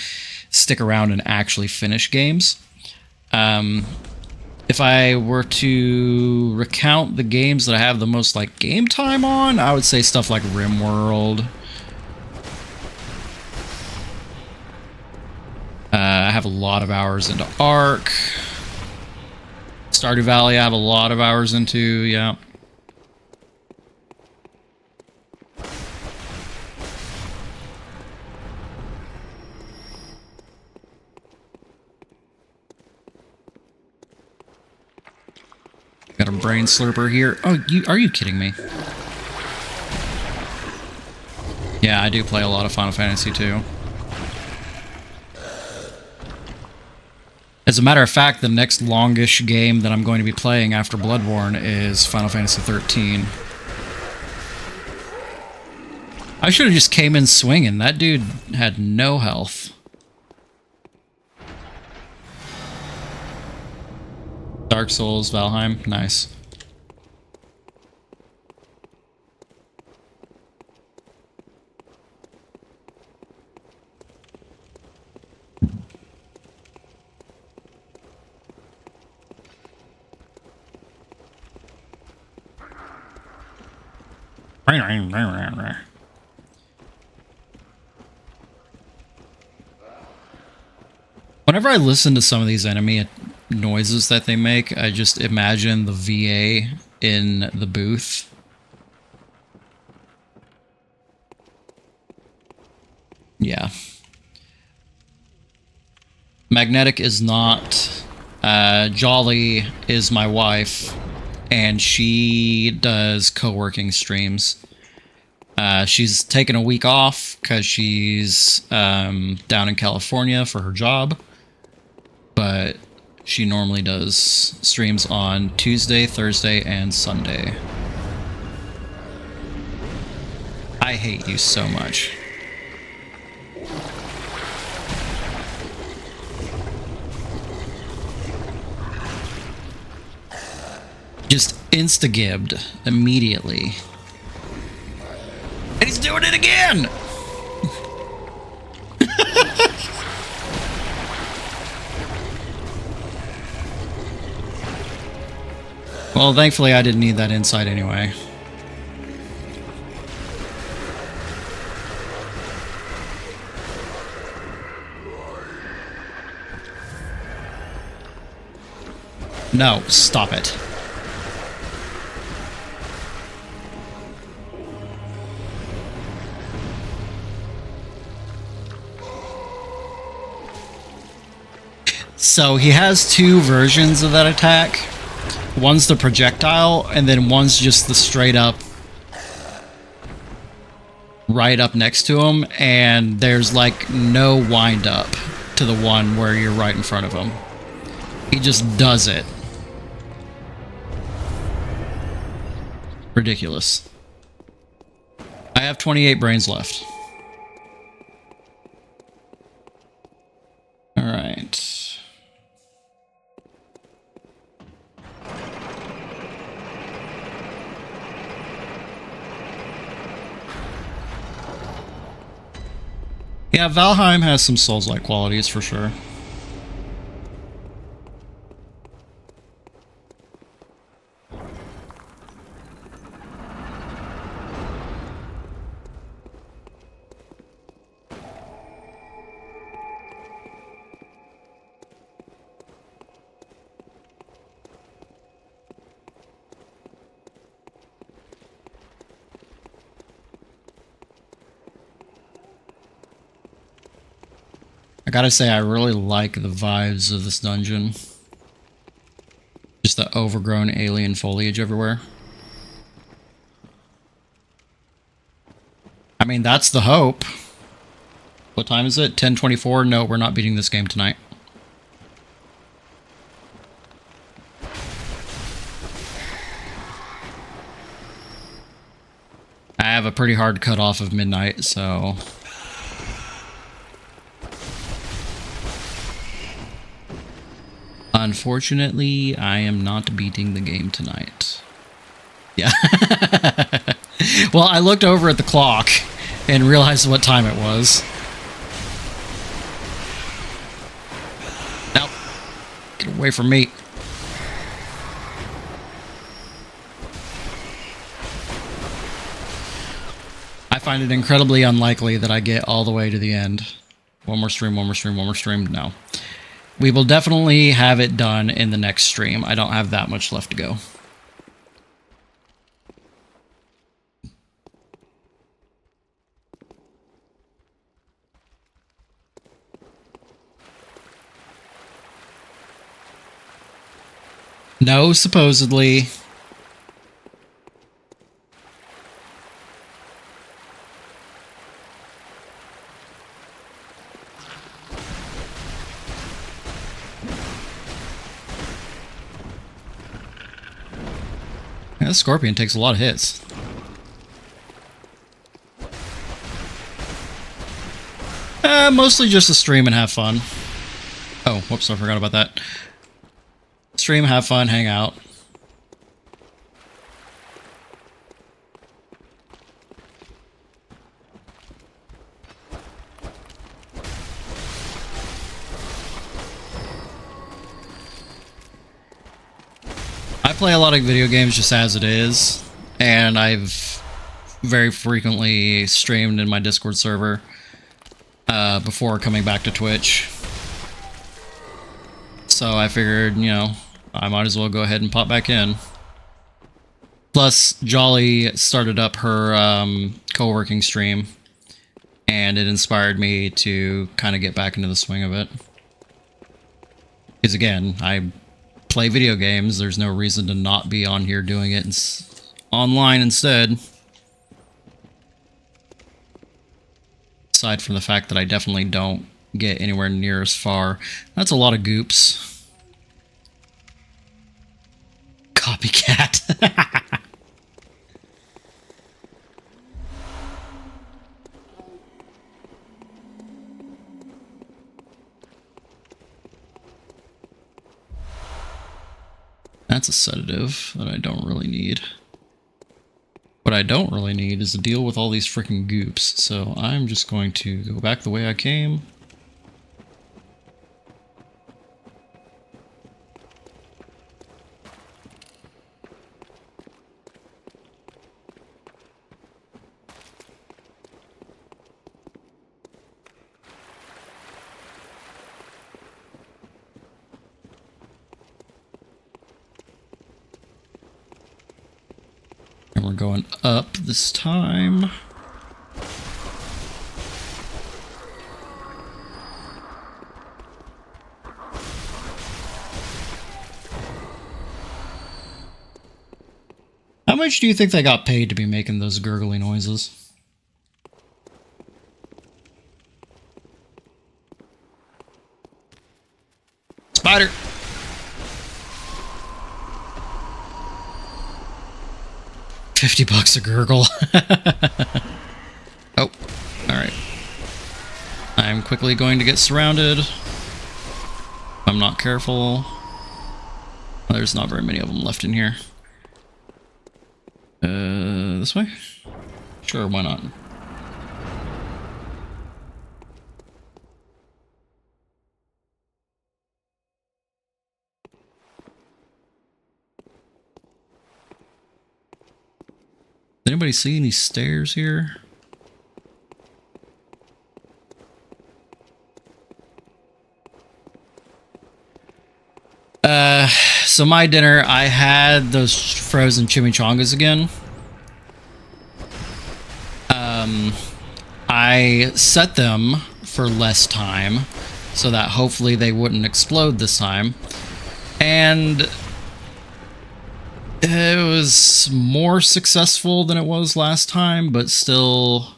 S1: stick around and actually finish games. If I were to recount the games that I have the most like game time on, I would say stuff like RimWorld. I have a lot of hours into Ark. Stardew Valley I have a lot of hours into, yeah. Got a brain slurper here. Oh, are you kidding me? Yeah, I do play a lot of Final Fantasy too. As a matter of fact, the next longish game that I'm going to be playing after Bloodborne is Final Fantasy 13. I should have just came in swinging. That dude had no health. Dark Souls, Valheim, nice. Whenever I listen to some of these enemy noises that they make, I just imagine the VA in the booth. Yeah. Magnetic is not. Jolly is my wife, and she does co-working streams. She's taken a week off because she's down in California for her job, but she normally does streams on Tuesday, Thursday, and Sunday. I hate you so much. Just insta-gibbed immediately. And he's doing it again! Well, thankfully I didn't need that insight anyway. No, stop it. So he has two versions of that attack. One's the projectile, and then one's just the straight up right up next to him, and there's like no wind up to the one where you're right in front of him. He just does it. Ridiculous. I have 28 brains left. Alright. Yeah, Valheim has some Souls-like qualities for sure. gotta say, I really like the vibes of this dungeon. Just the overgrown alien foliage everywhere. I mean, that's the hope. What time is it? 10:24? No, we're not beating this game tonight. I have a pretty hard cutoff of midnight, so... Unfortunately, I am not beating the game tonight. Yeah. Well, I looked over at the clock and realized what time it was. Nope. Get away from me. I find it incredibly unlikely that I get all the way to the end. One more stream, one more stream, one more stream. No. We will definitely have it done in the next stream. I don't have that much left to go. No, supposedly. Yeah, this Scorpion takes a lot of hits. Mostly just to stream and have fun. Oh, whoops, I forgot about that. Stream, have fun, hang out. I play a lot of video games just as it is, and I've very frequently streamed in my Discord server before coming back to Twitch. So I figured, you know, I might as well go ahead and pop back in. Plus, Jolly started up her co-working stream, and it inspired me to kind of get back into the swing of it. Because again, I play video games, there's no reason to not be on here doing it online instead. Aside from the fact that I definitely don't get anywhere near as far. That's a lot of goops. Copycat. That's a sedative that I don't really need. What I don't really need is to deal with all these freaking goops, so I'm just going to go back the way I came. And we're going up this time. How much do you think they got paid to be making those gurgly noises? Spider! $50 a gurgle. Oh, alright. I'm quickly going to get surrounded. If I'm not careful. Well, there's not very many of them left in here. This way? Sure, why not? Did anybody see any stairs here? So my dinner, I had those frozen chimichangas again. I set them for less time so that hopefully they wouldn't explode this time. And it was more successful than it was last time, but still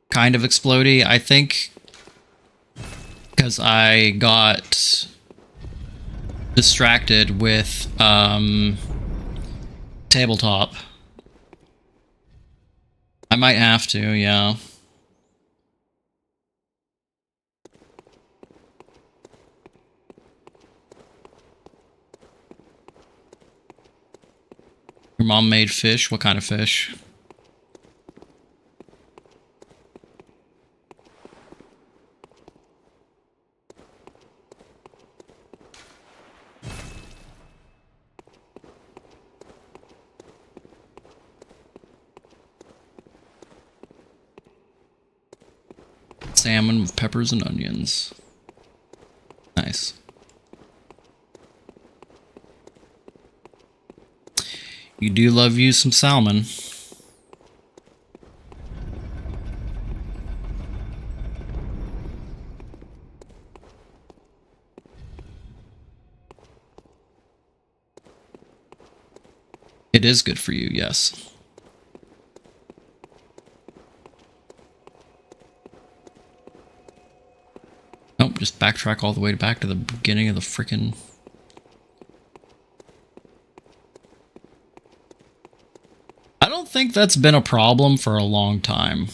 S1: kind of explodey, I think, because I got distracted with tabletop. I might have to, yeah. Your mom made fish? What kind of fish? Salmon with peppers and onions. Nice. You do love you some salmon. It is good for you, yes. Nope, just backtrack all the way back to the beginning of the frickin'... I don't think that's been a problem for a long time.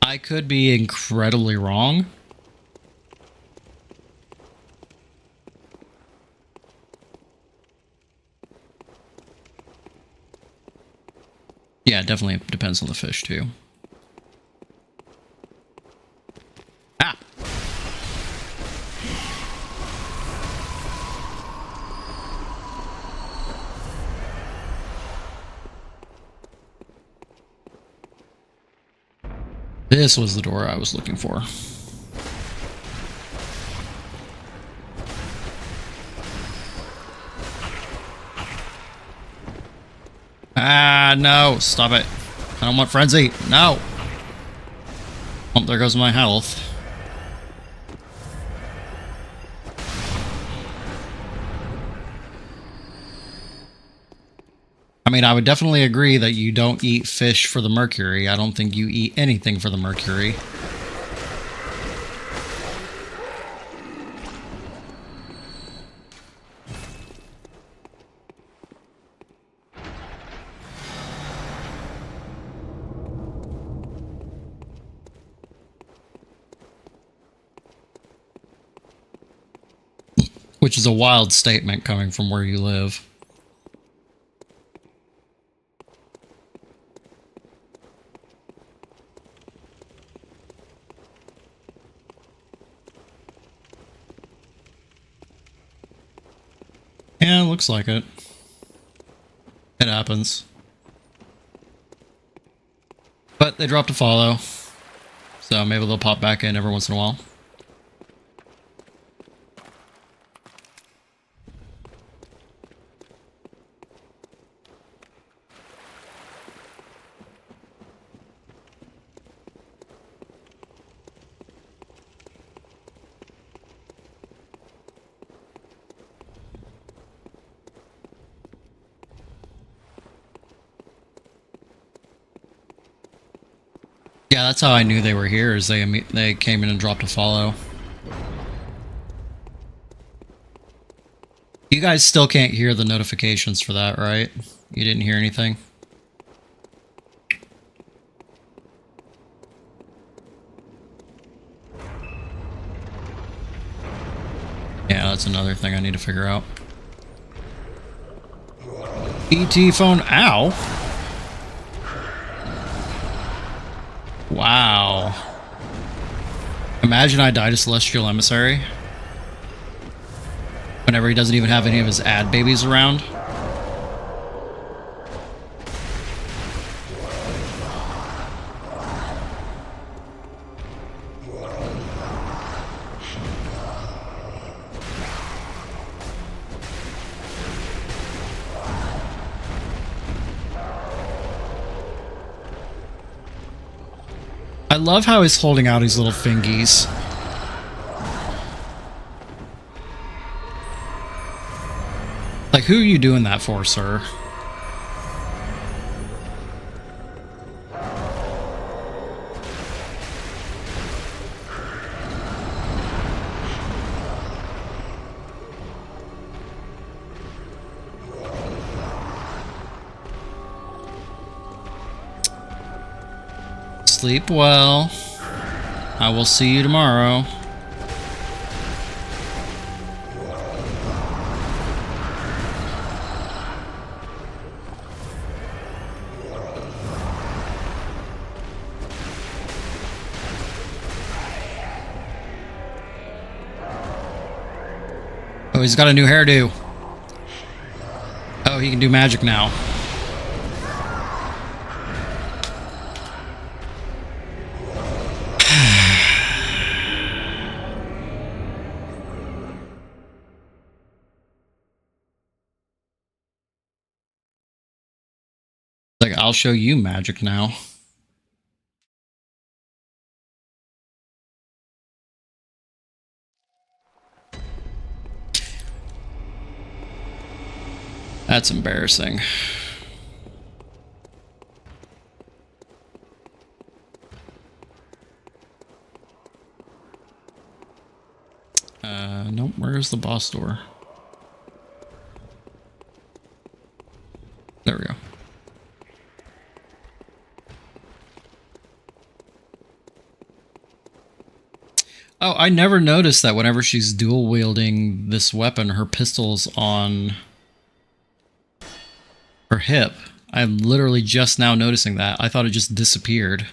S1: I could be incredibly wrong. Yeah, it definitely depends on the fish, too. Ah! This was the door I was looking for. Ah, no, stop it. I don't want frenzy. No. Oh, there goes my health. I mean, I would definitely agree that you don't eat fish for the mercury. I don't think you eat anything for the mercury. Which is a wild statement coming from where you live. Yeah, looks like it. It happens. But they dropped a follow. So maybe they'll pop back in every once in a while. Yeah, that's how I knew they were here, is they came in and dropped a follow. You guys still can't hear the notifications for that, right? You didn't hear anything? Yeah, that's another thing I need to figure out. ET phone, ow! Wow. Imagine I die to Celestial Emissary. Whenever he doesn't even have any of his ad babies around. I love how he's holding out his little fingies. Like, who are you doing that for, sir? Sleep well. I will see you tomorrow. Oh, he's got a new hairdo. Oh, he can do magic now. Like, I'll show you magic now. That's embarrassing. Nope, where's the boss door? There we go. Oh, I never noticed that whenever she's dual wielding this weapon, her pistol's on her hip. I'm literally just now noticing that. I thought it just disappeared.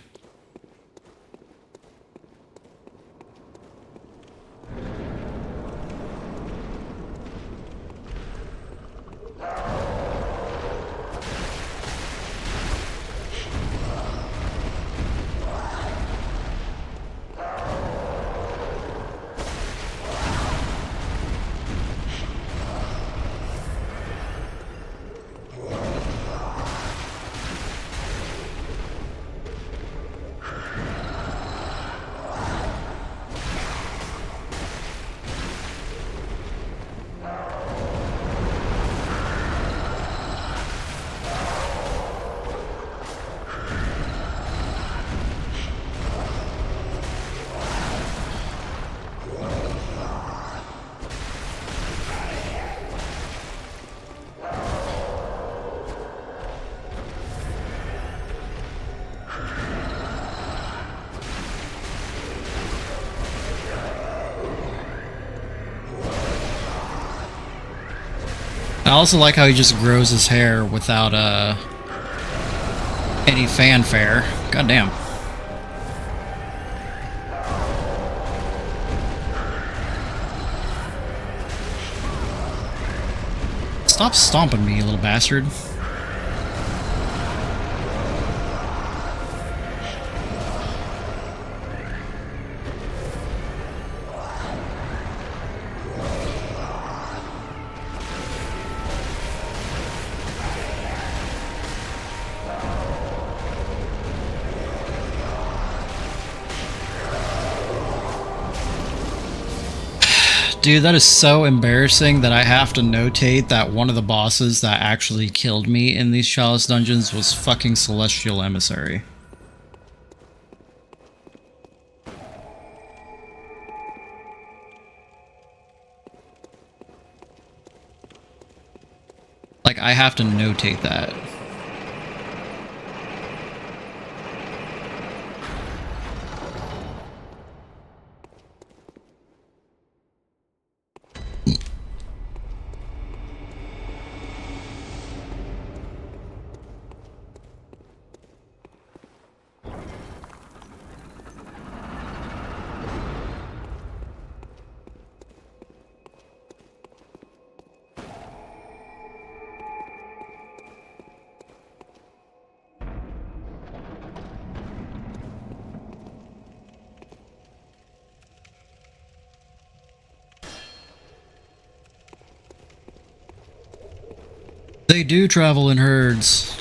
S1: I also like how he just grows his hair without any fanfare. God damn. Stop stomping me, you little bastard. Dude, that is so embarrassing that I have to notate that one of the bosses that actually killed me in these Chalice dungeons was fucking Celestial Emissary. Like, I have to notate that. They do travel in herds.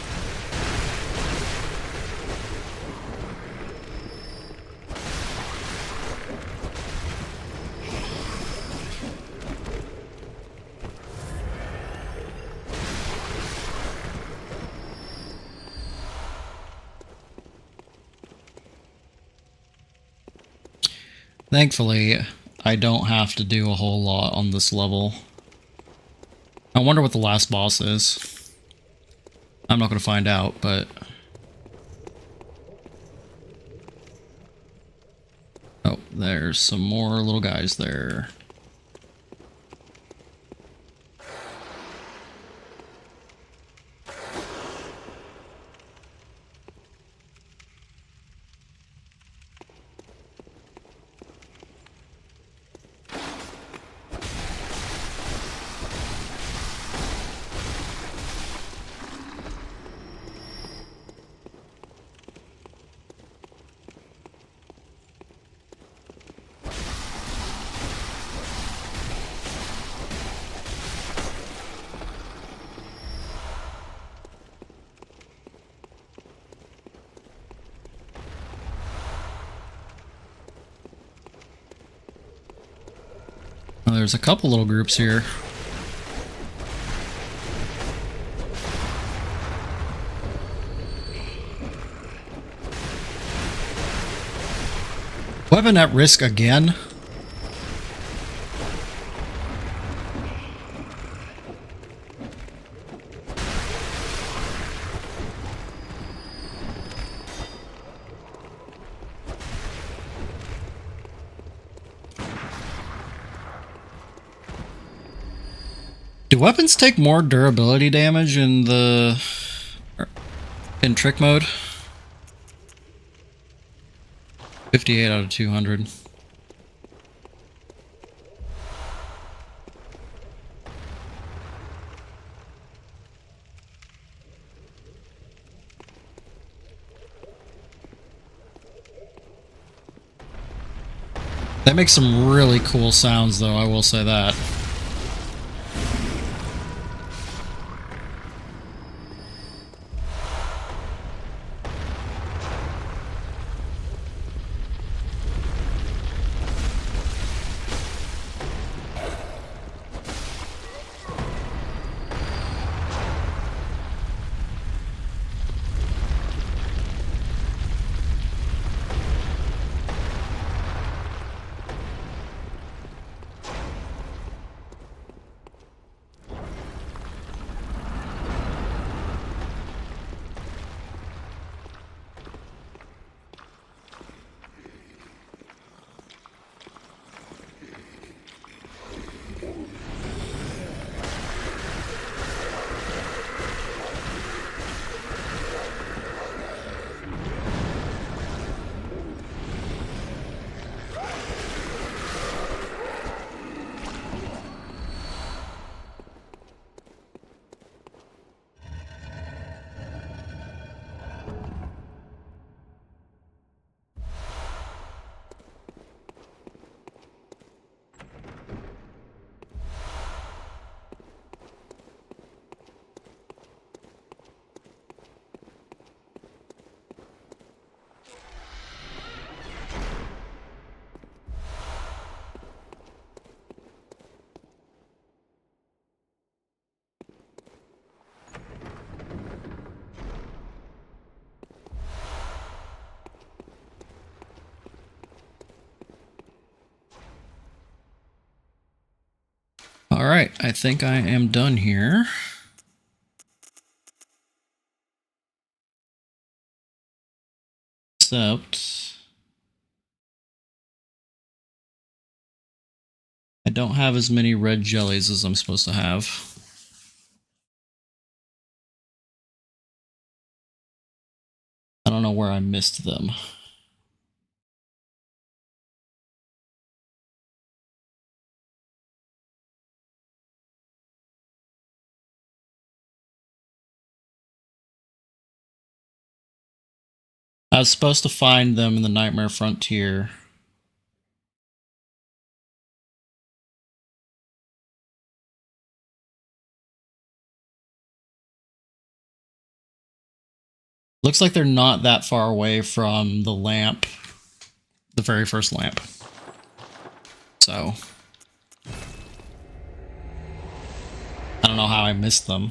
S1: Thankfully, I don't have to do a whole lot on this level. I wonder what the last boss is. I'm not going to find out, but... Oh, there's some more little guys there. Well, there's a couple little groups here. Weapon at risk again? Do weapons take more durability damage in trick mode? 58 out of 200. That makes some really cool sounds, though, I will say that. Alright, I think I am done here. Except... I don't have as many red jellies as I'm supposed to have. I don't know where I missed them. I was supposed to find them in the Nightmare Frontier. Looks like they're not that far away from the lamp. The very first lamp. So... I don't know how I missed them.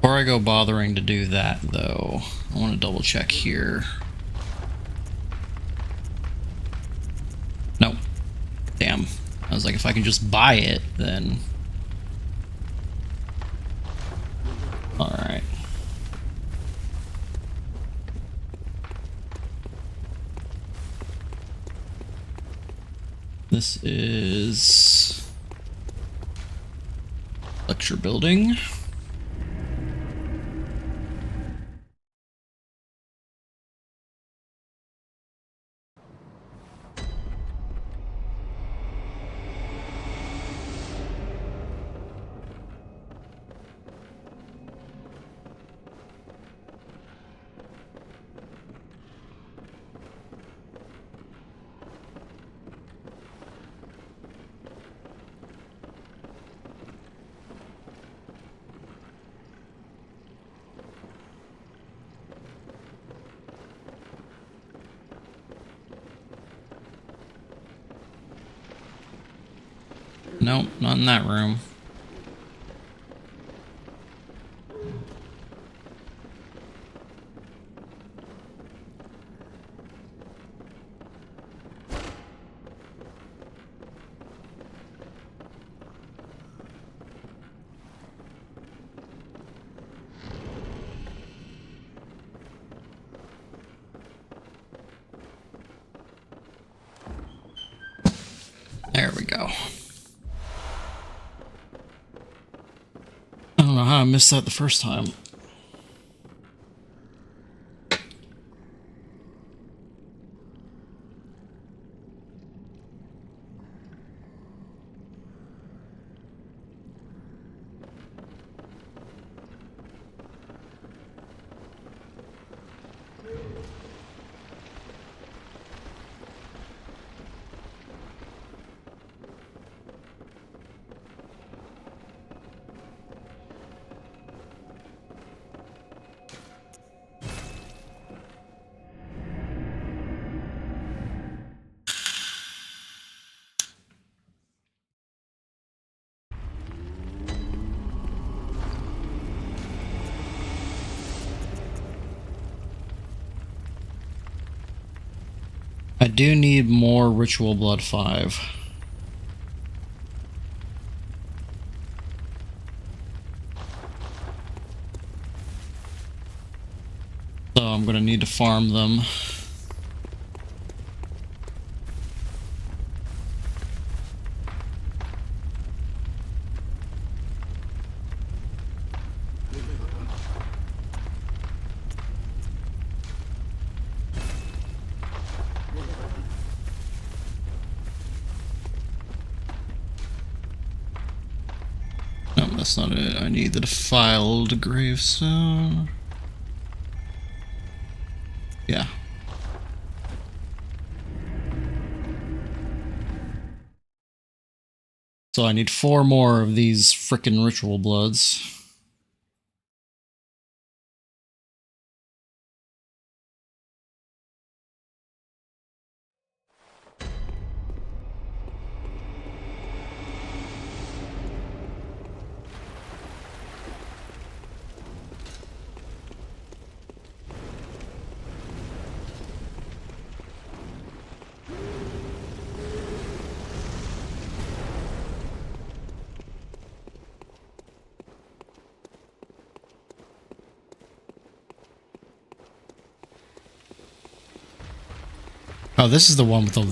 S1: Before I go bothering to do that, though, I want to double check here. Nope. Damn. I was like, if I can just buy it, then... Alright. This is... lecture building. Nope, not in that room. There we go. I don't know how I missed that the first time. I do need more Ritual Blood 5. So I'm gonna need to farm them. No, that's not it. I need the defiled gravestone. Yeah. So I need 4 more of these frickin' ritual bloods. Oh, this is the one with the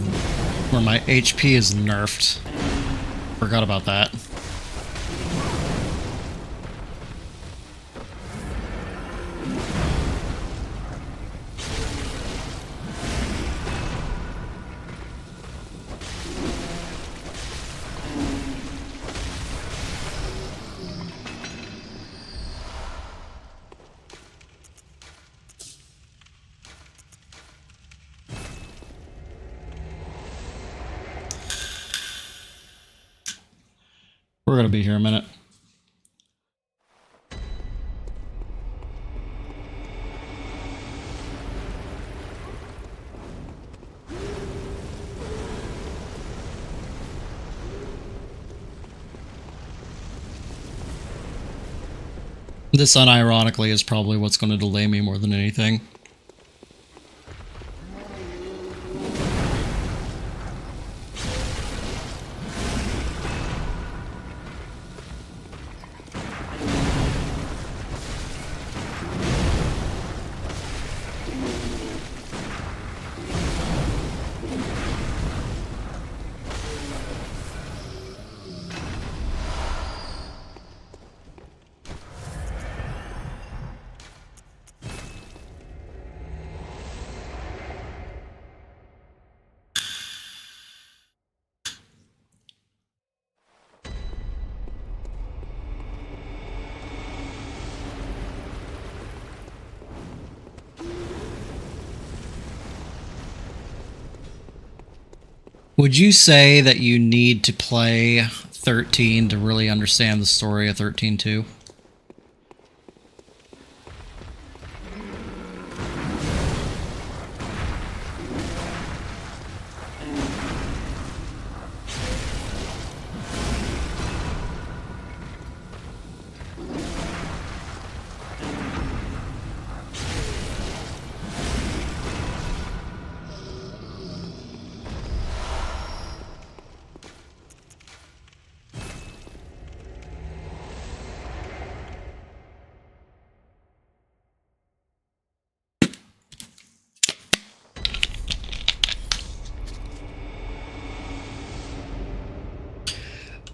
S1: where my HP is nerfed. Forgot about that. We're gonna be here a minute. This, unironically, is probably what's going to delay me more than anything. Would you say that you need to play 13 to really understand the story of 13.2?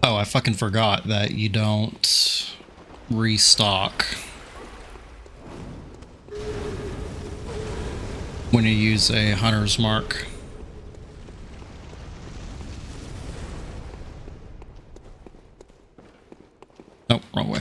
S1: Oh, I fucking forgot that you don't restock when you use a hunter's mark. Nope, wrong way.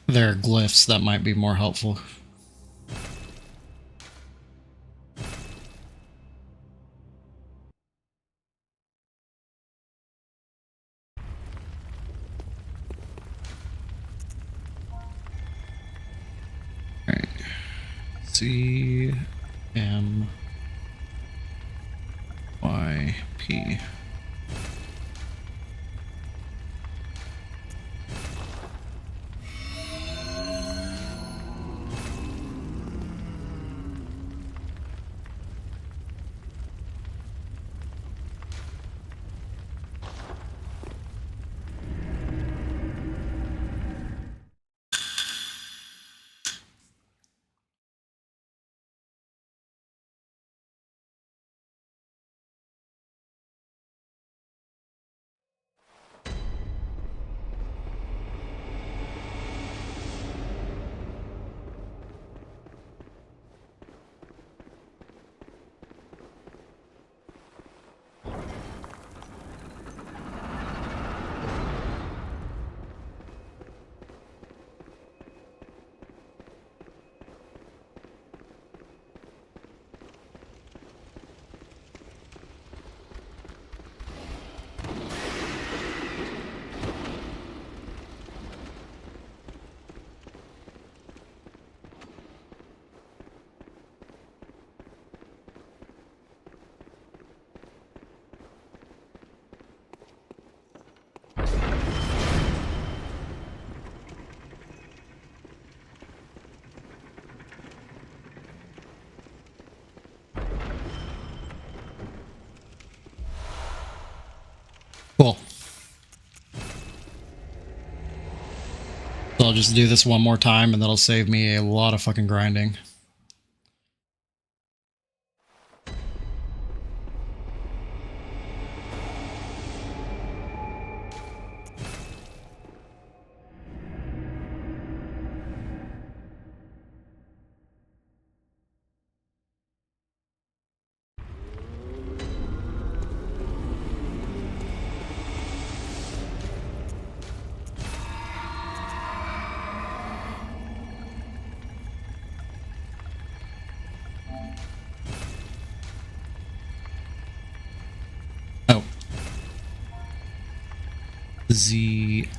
S1: There are glyphs that might be more helpful. Alright. C M Y P. Cool. So I'll just do this one more time and that'll save me a lot of fucking grinding. Oh. ZMYP.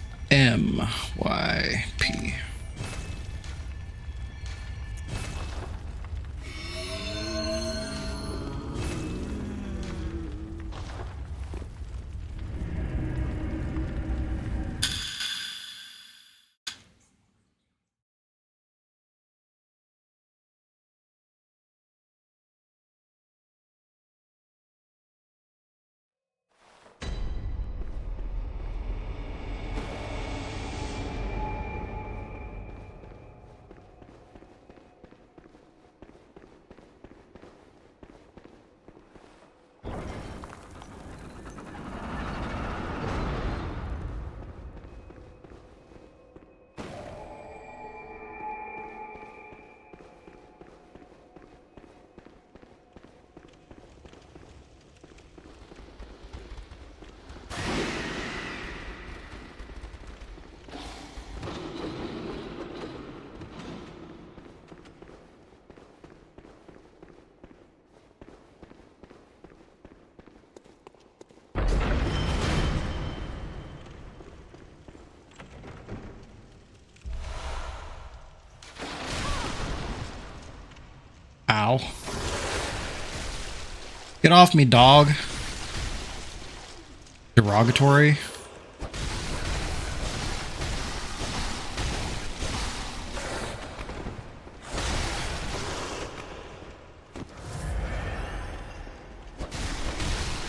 S1: Ow. Get off me, dog. Derogatory.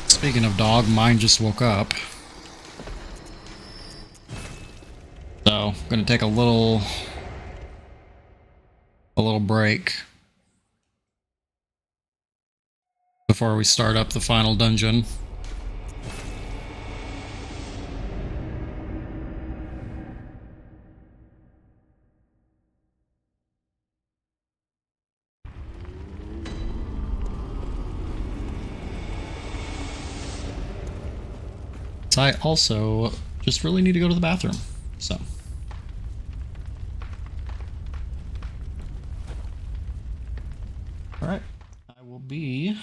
S1: Speaking of dog, mine just woke up. So, I'm gonna take a little break before we start up the final dungeon. I also just really need to go to the bathroom, so. All right, I will be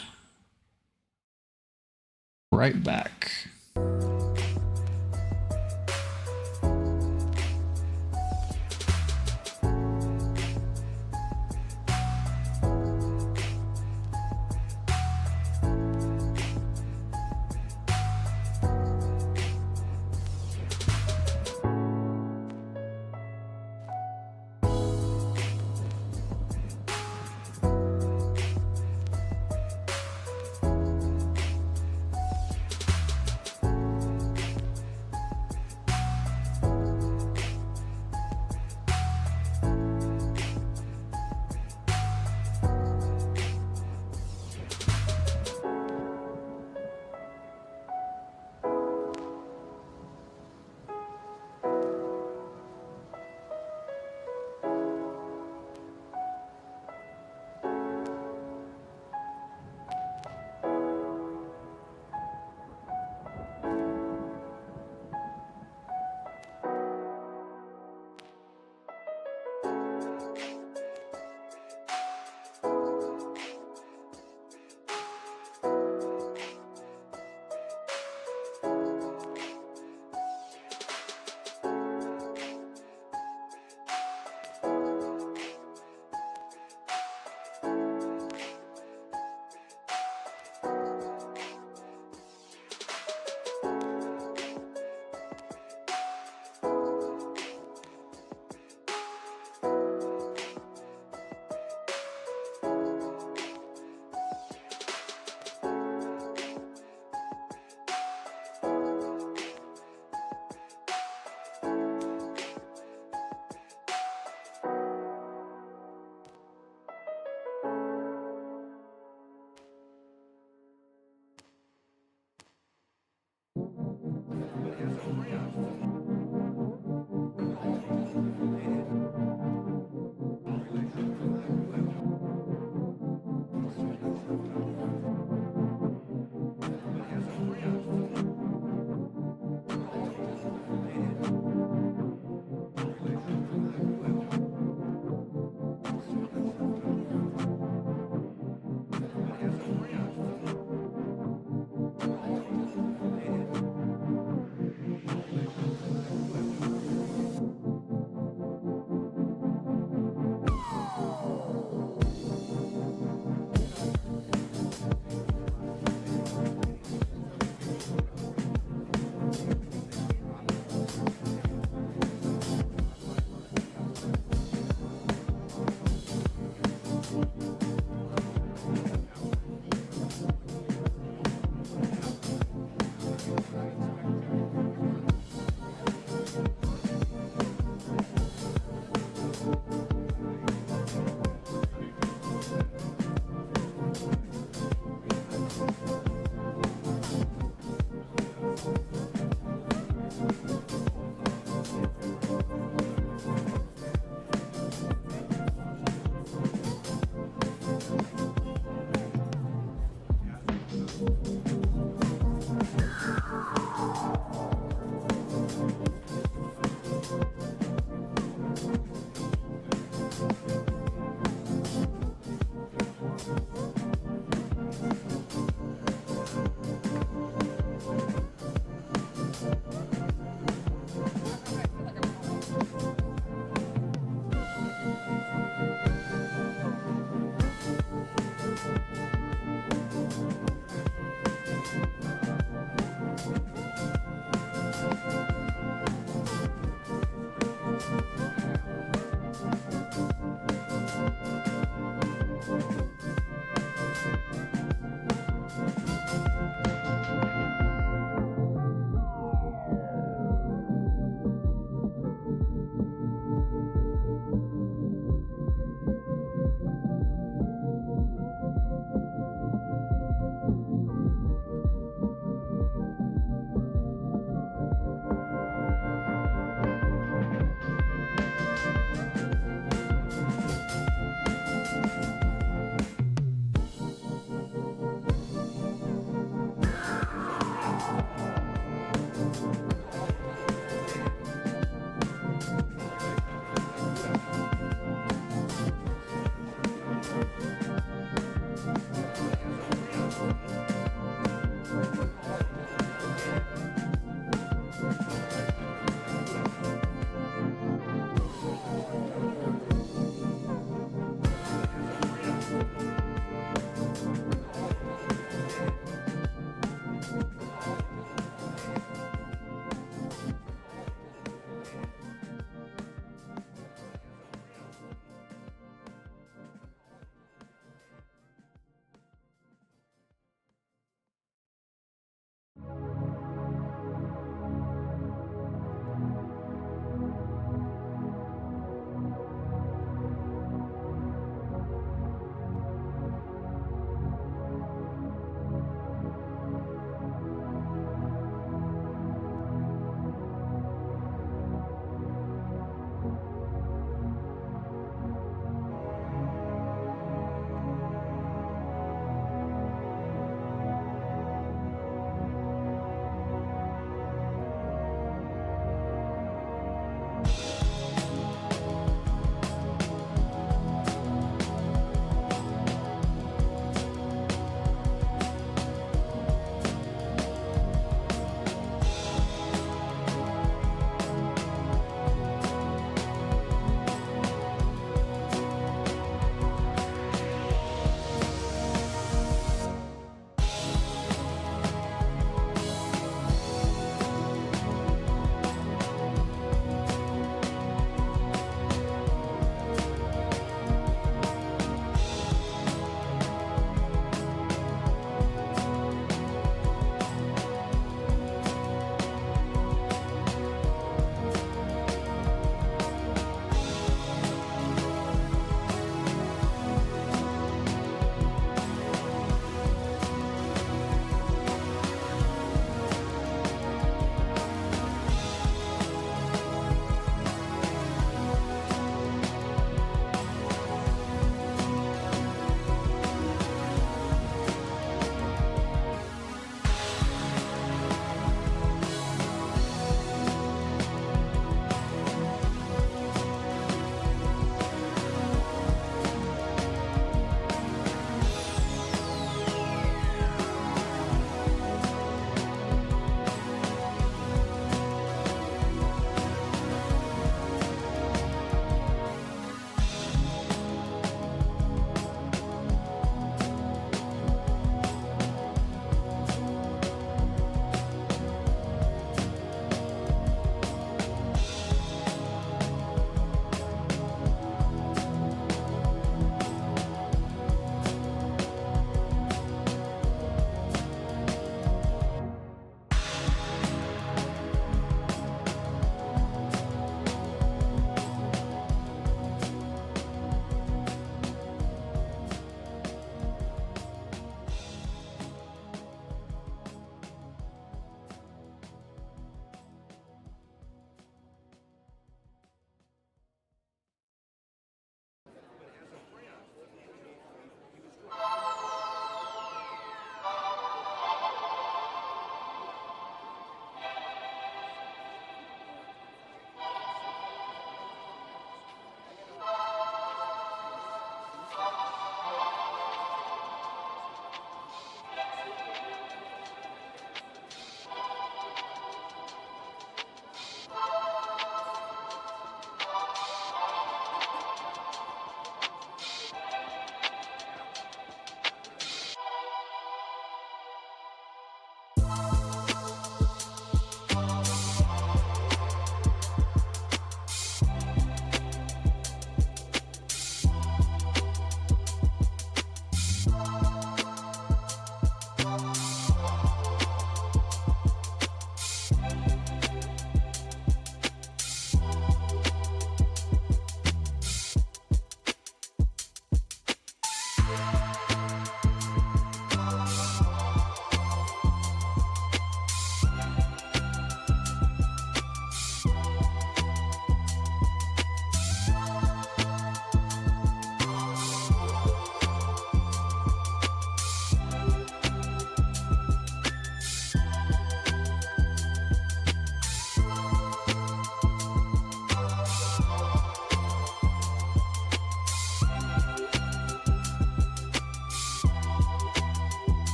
S1: right back.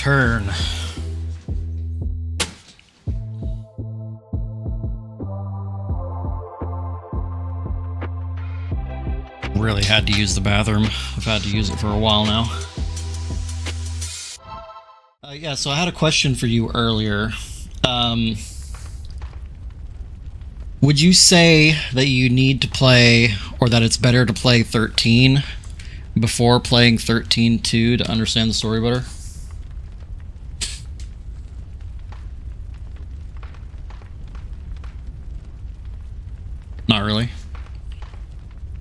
S1: turn. Really had to use the bathroom. I've had to use it for a while now. Yeah, so I had a question for you earlier. Would you say that you need to play, or that it's better to play 13 before playing 13-2 to understand the story better? Not really.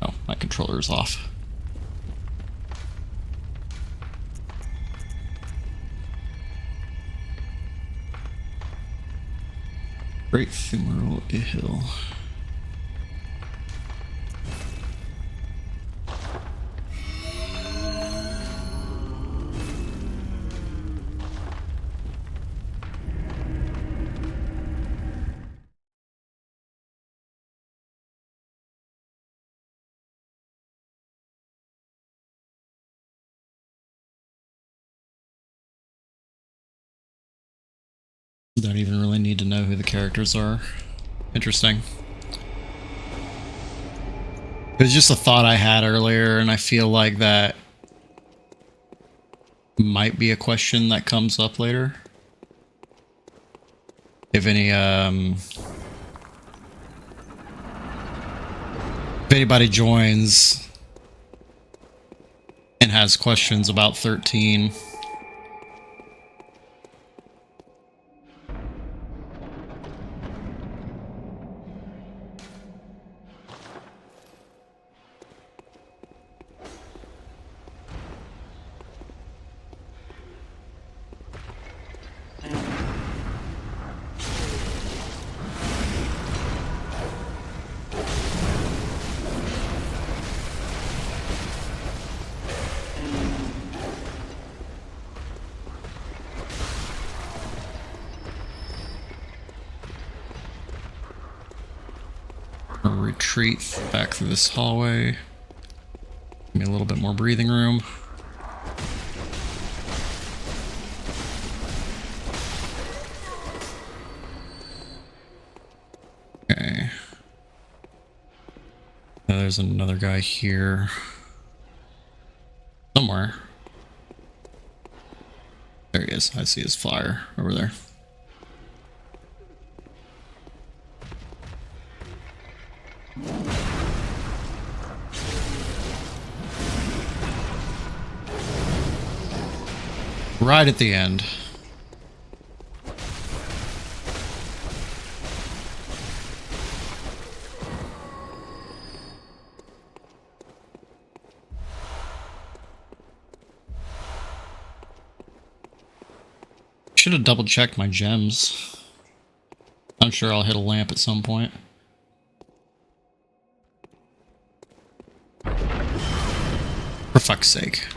S1: Oh, my controller is off. Great Femoral Hill. Don't even really need to know who the characters are. Interesting. It was just a thought I had earlier, and I feel like that might be a question that comes up later. If anybody joins and has questions about 13. I'll retreat back through this hallway. Give me a little bit more breathing room. Okay. Now there's another guy here. Somewhere. There he is. I see his flyer over there. Right at the end. Should have double checked my gems. I'm sure I'll hit a lamp at some point. For fuck's sake.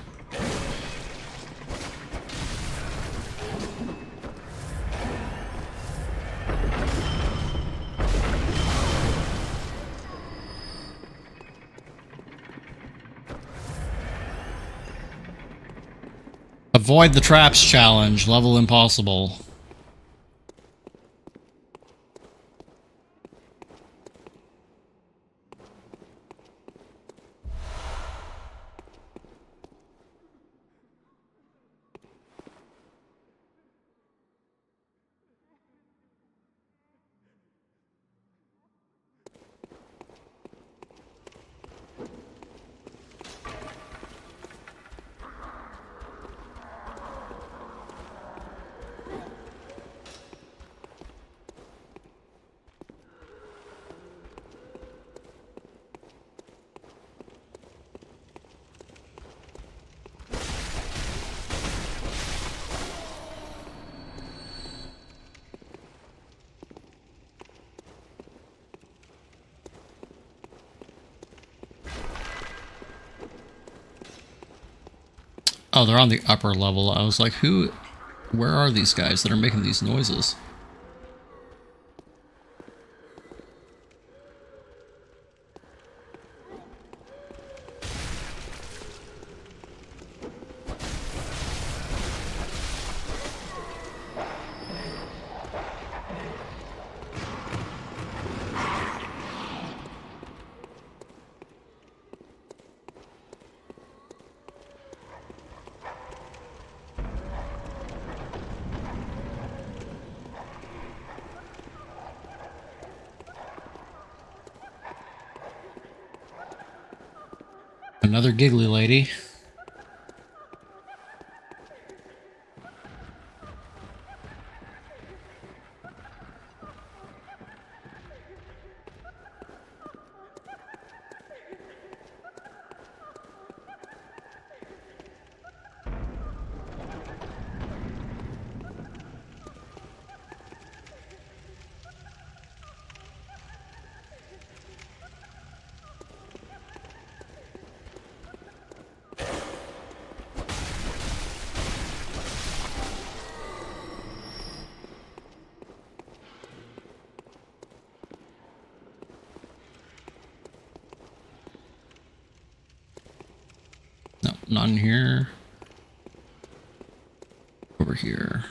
S1: Avoid the traps challenge, level impossible. Oh, they're on the upper level. I was like, where are these guys that are making these noises? Another giggly lady. No, not in here. Over here.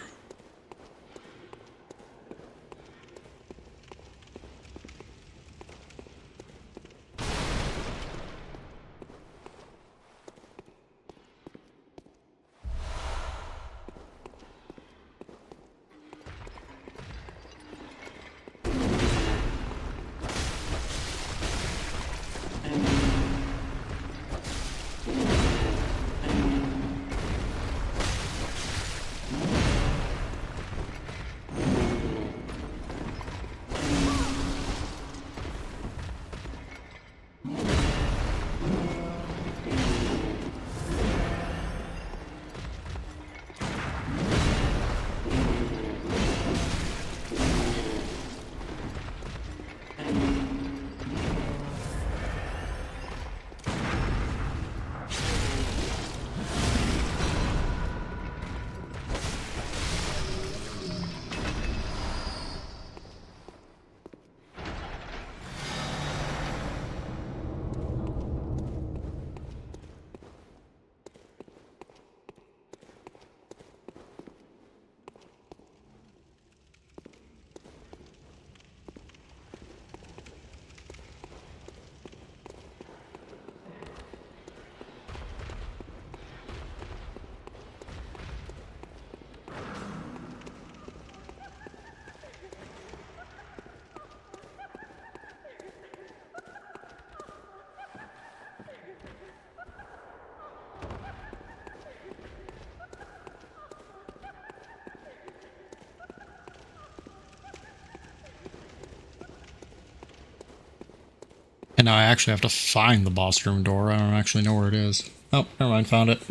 S1: And now I actually have to find the boss room door. I don't actually know where it is. Oh, never mind, found it.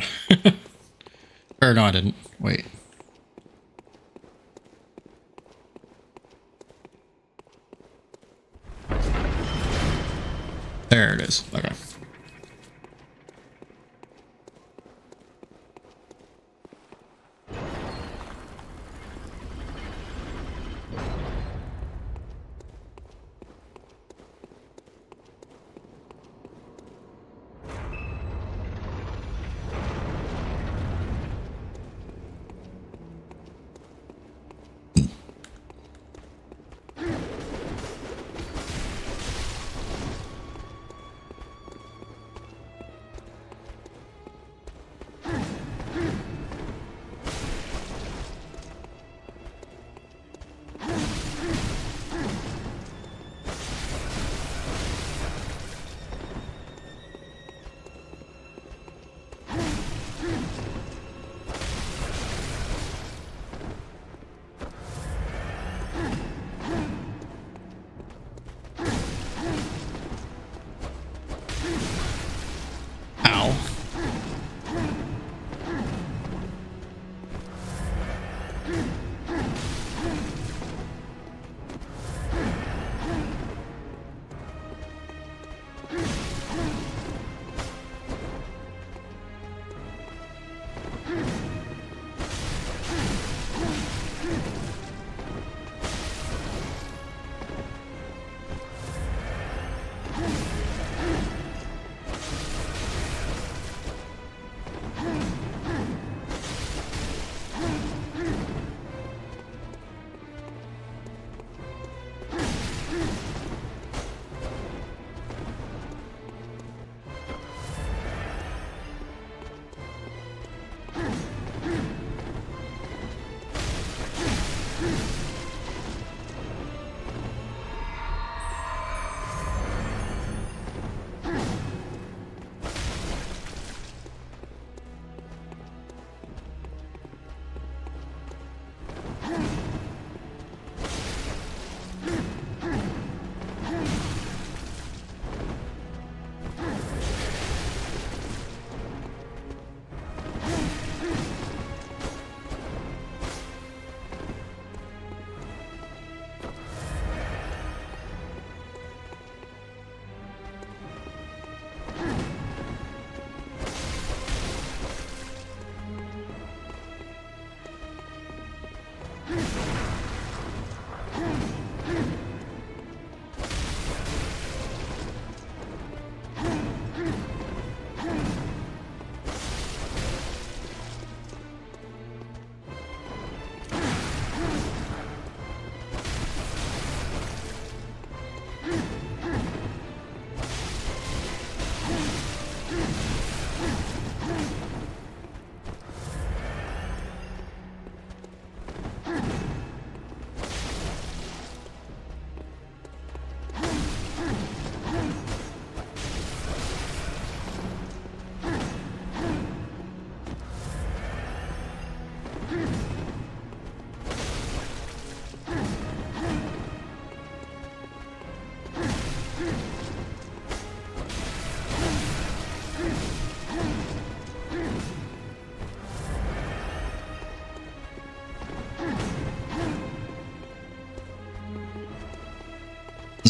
S1: Or no, I didn't. Wait. There it is. Okay. Ow.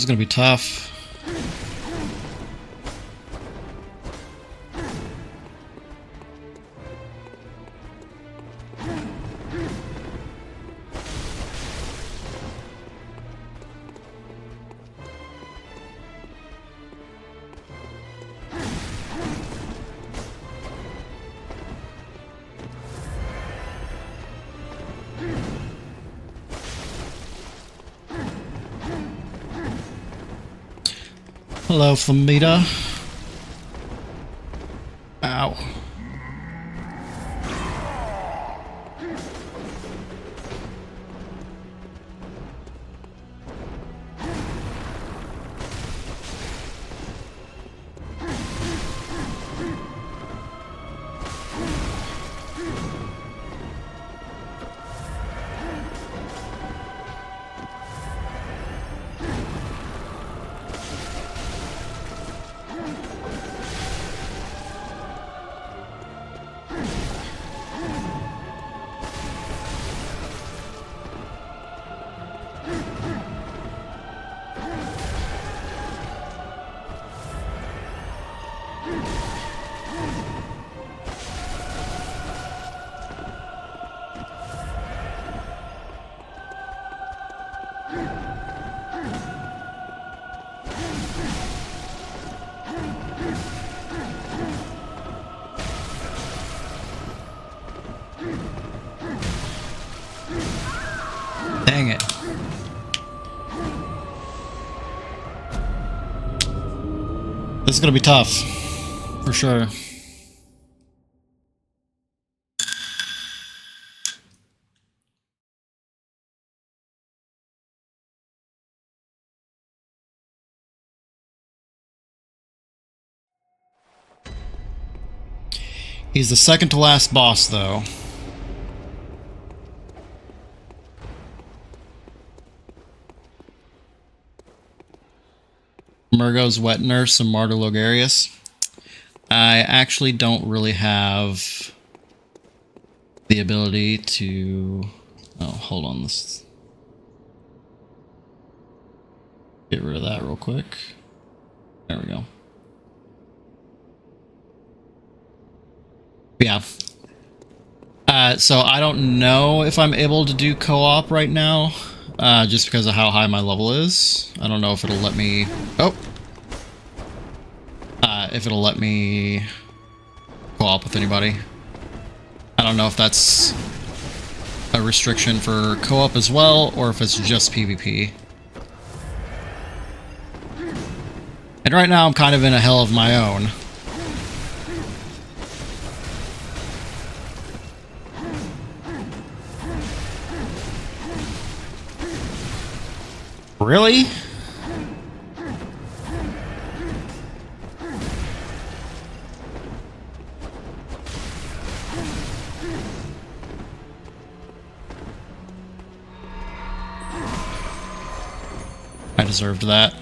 S1: is gonna be tough. Hello, Flamita. Ow. Dang it. This is gonna be tough, for sure. He's the second to last boss, though. Murgo's Wet Nurse and Martyr Logarius. I actually don't really have the ability to... Oh, hold on. Let's get rid of that real quick. There we go. Yeah. So I don't know if I'm able to do co-op right now, just because of how high my level is. I don't know if it'll let me... Oh! If it'll let me co-op with anybody. I don't know if that's a restriction for co-op as well, or if it's just PvP. And right now I'm kind of in a hell of my own. Really? I deserved that.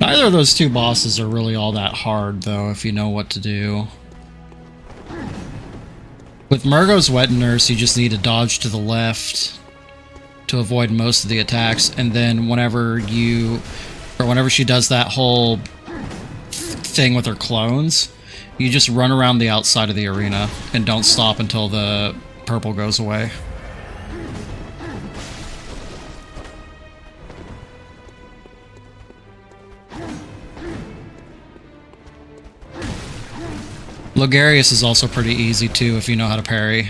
S1: Neither of those two bosses are really all that hard, though, if you know what to do. With Murgo's Wet Nurse, you just need to dodge to the left to avoid most of the attacks, and then whenever she does that whole thing with her clones, you just run around the outside of the arena and don't stop until the purple goes away. Logarius is also pretty easy too if you know how to parry.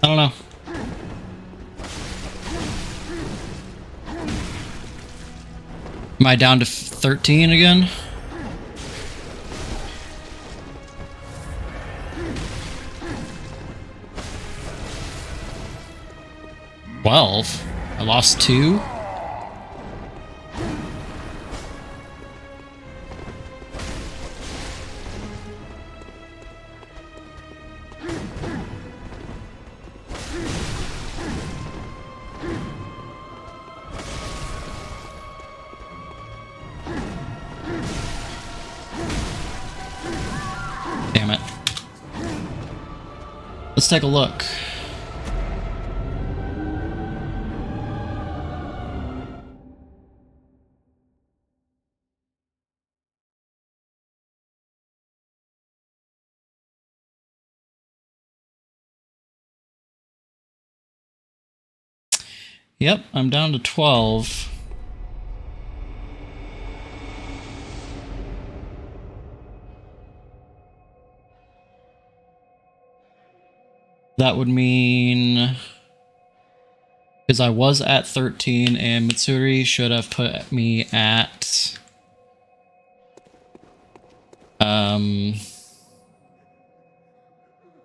S1: I don't know. Am I down to 13 again? I lost 2? Damn it. Let's take a look. Yep, I'm down to 12. That would mean... because I was at 13 and Mitsuri should have put me at...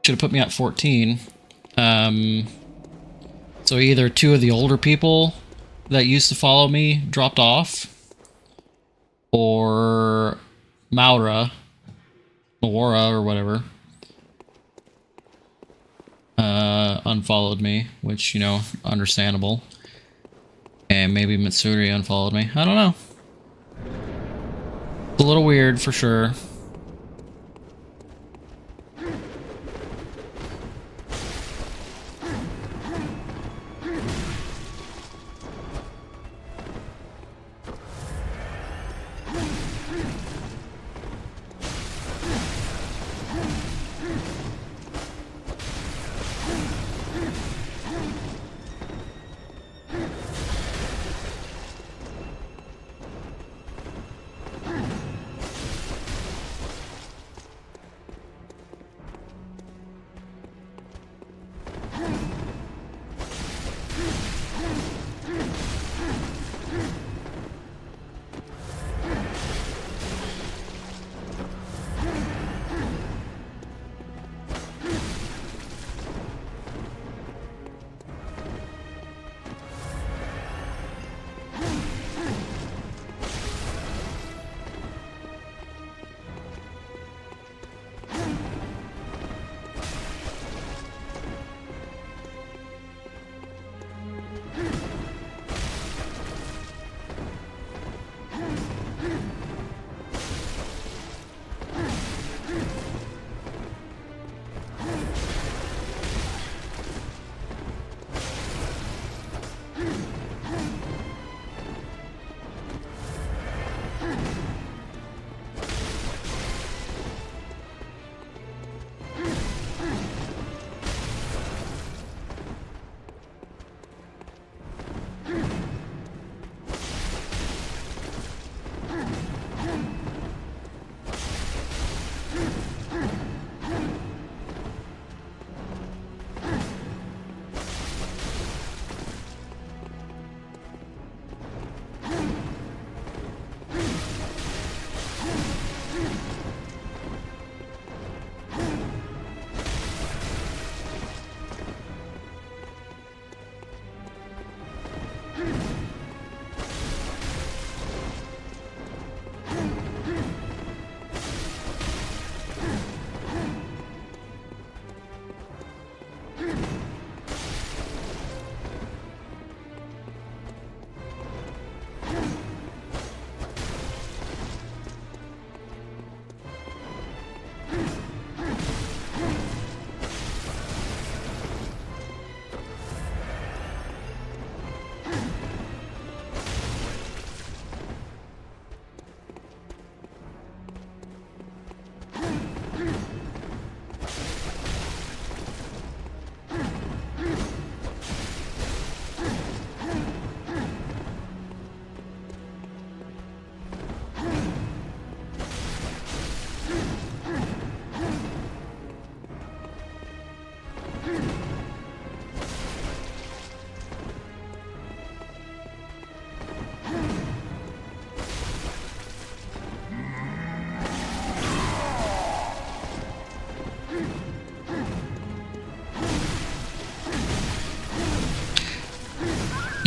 S1: should have put me at 14. So either 2 of the older people that used to follow me dropped off, or Maura or whatever unfollowed me, which, you know, understandable. And maybe Mitsuri unfollowed me. I don't know. It's a little weird for sure.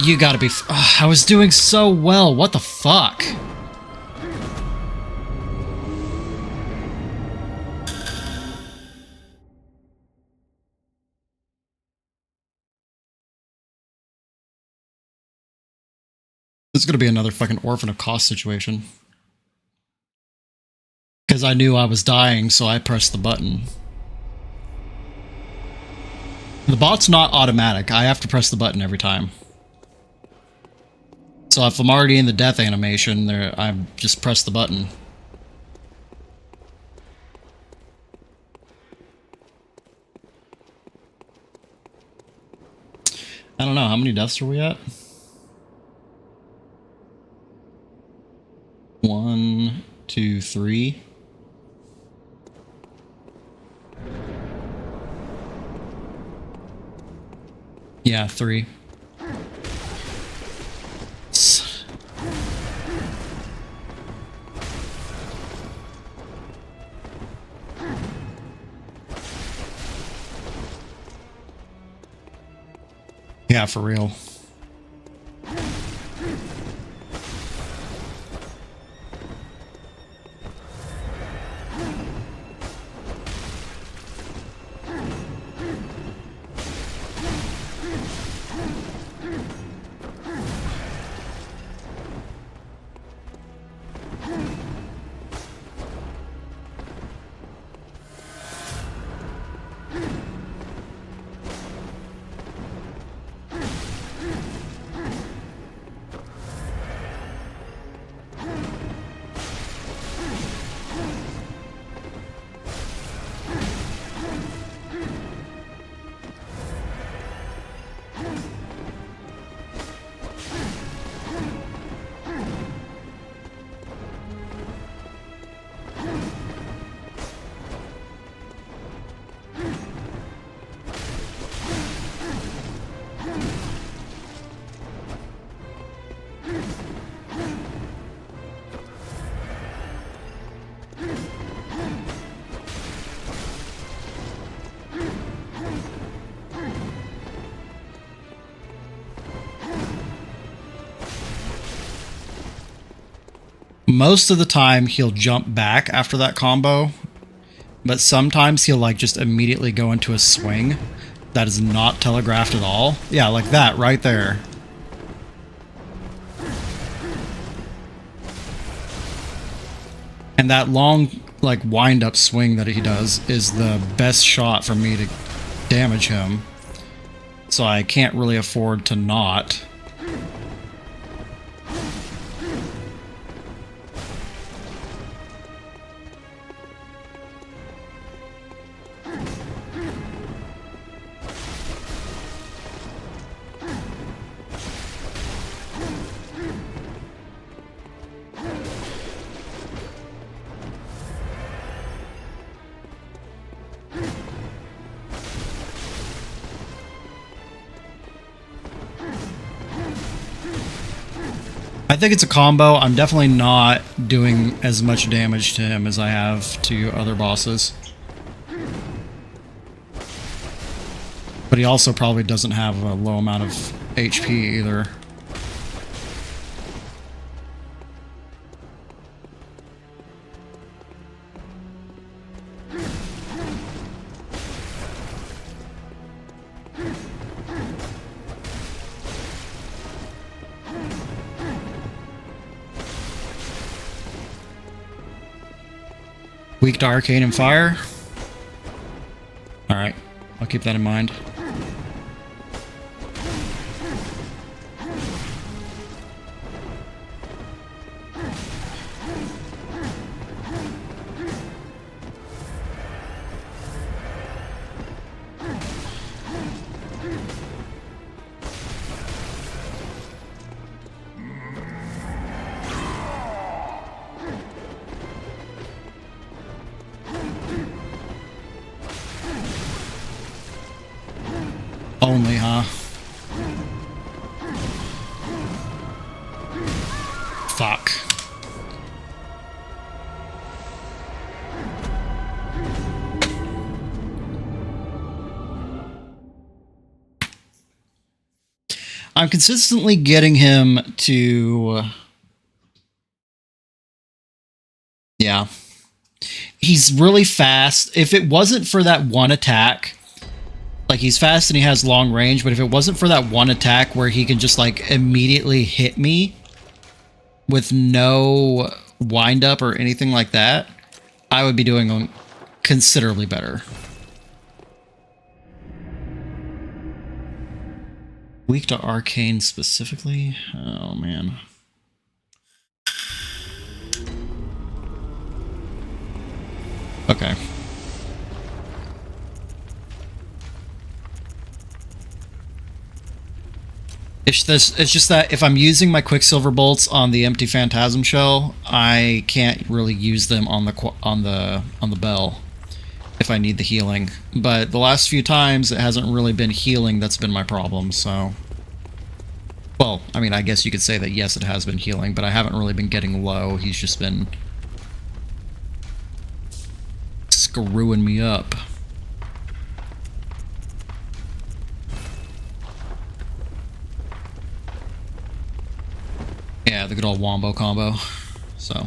S1: You gotta be... I was doing so well. What the fuck? This is gonna be another fucking Orphan of Cost situation. Because I knew I was dying, so I pressed the button. The bot's not automatic. I have to press the button every time. So if I'm already in the death animation, I just press the button. I don't know. How many deaths are we at? 1, 2, 3. Yeah, 3. Yeah, for real. Most of the time, he'll jump back after that combo, but sometimes he'll like just immediately go into a swing that is not telegraphed at all. Yeah, like that right there. And that long like wind-up swing that he does is the best shot for me to damage him. So I can't really afford to not. I think it's a combo. I'm definitely not doing as much damage to him as I have to other bosses. But he also probably doesn't have a low amount of HP either. Weak to Arcane and Fire. Alright, I'll keep that in mind. Only, huh? Fuck. I'm consistently getting him to... Yeah. He's really fast. If it wasn't for that one attack, like he's fast and he has long range, but if it wasn't for that one attack where he can just like immediately hit me with no wind up or anything like that, I would be doing considerably better. Weak to arcane specifically? Oh man. Okay. It's just that if I'm using my Quicksilver bolts on the empty Phantasm shell, I can't really use them on the bell if I need the healing. But the last few times it hasn't really been healing that's been my problem, so... Well, I mean, I guess you could say that yes, it has been healing, but I haven't really been getting low. He's just been screwing me up. Yeah, the good old wombo combo. So.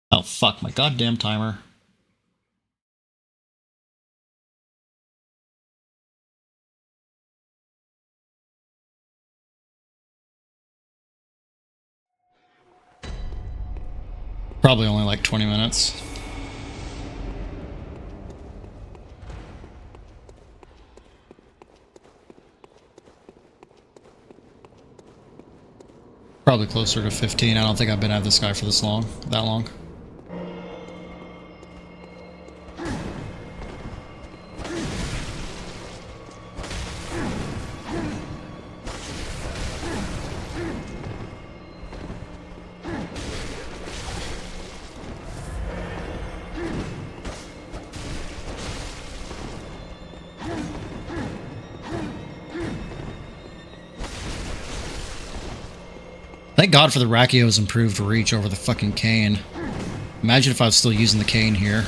S1: Oh, fuck my goddamn timer. Probably only like 20 minutes. Probably closer to 15. I don't think I've been at this guy for that long. Thank God for the Rakio's improved reach over the fucking cane. Imagine if I was still using the cane here.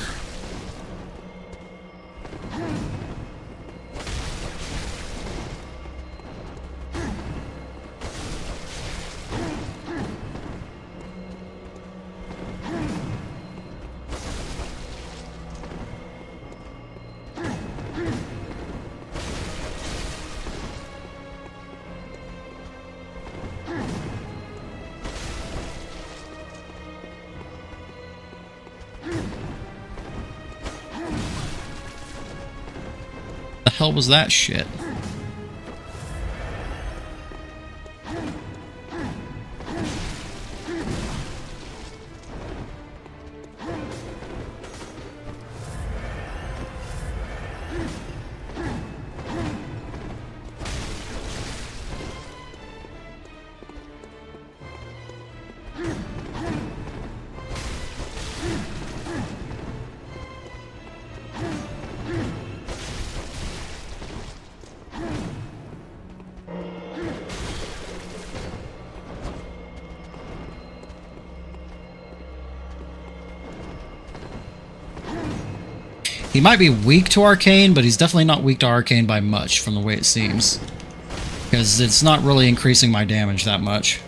S1: The hell was that shit? He might be weak to Arcane, but he's definitely not weak to Arcane by much from the way it seems. Because it's not really increasing my damage that much.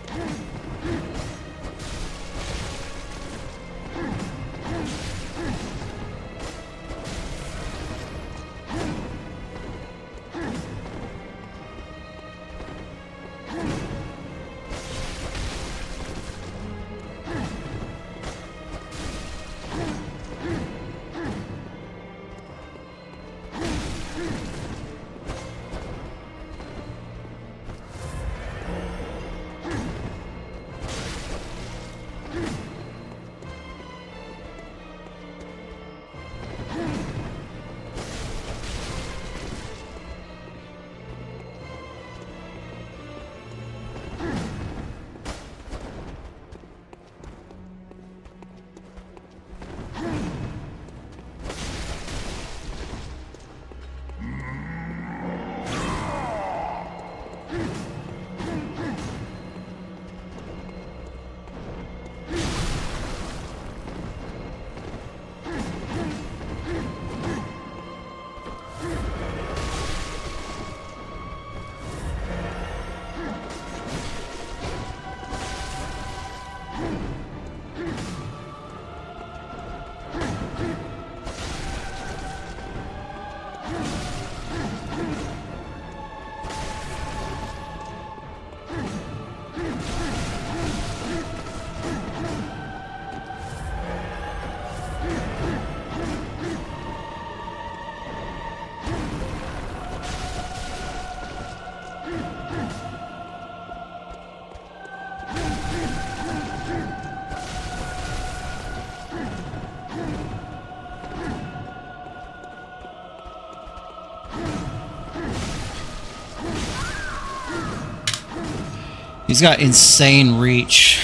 S1: He's got insane reach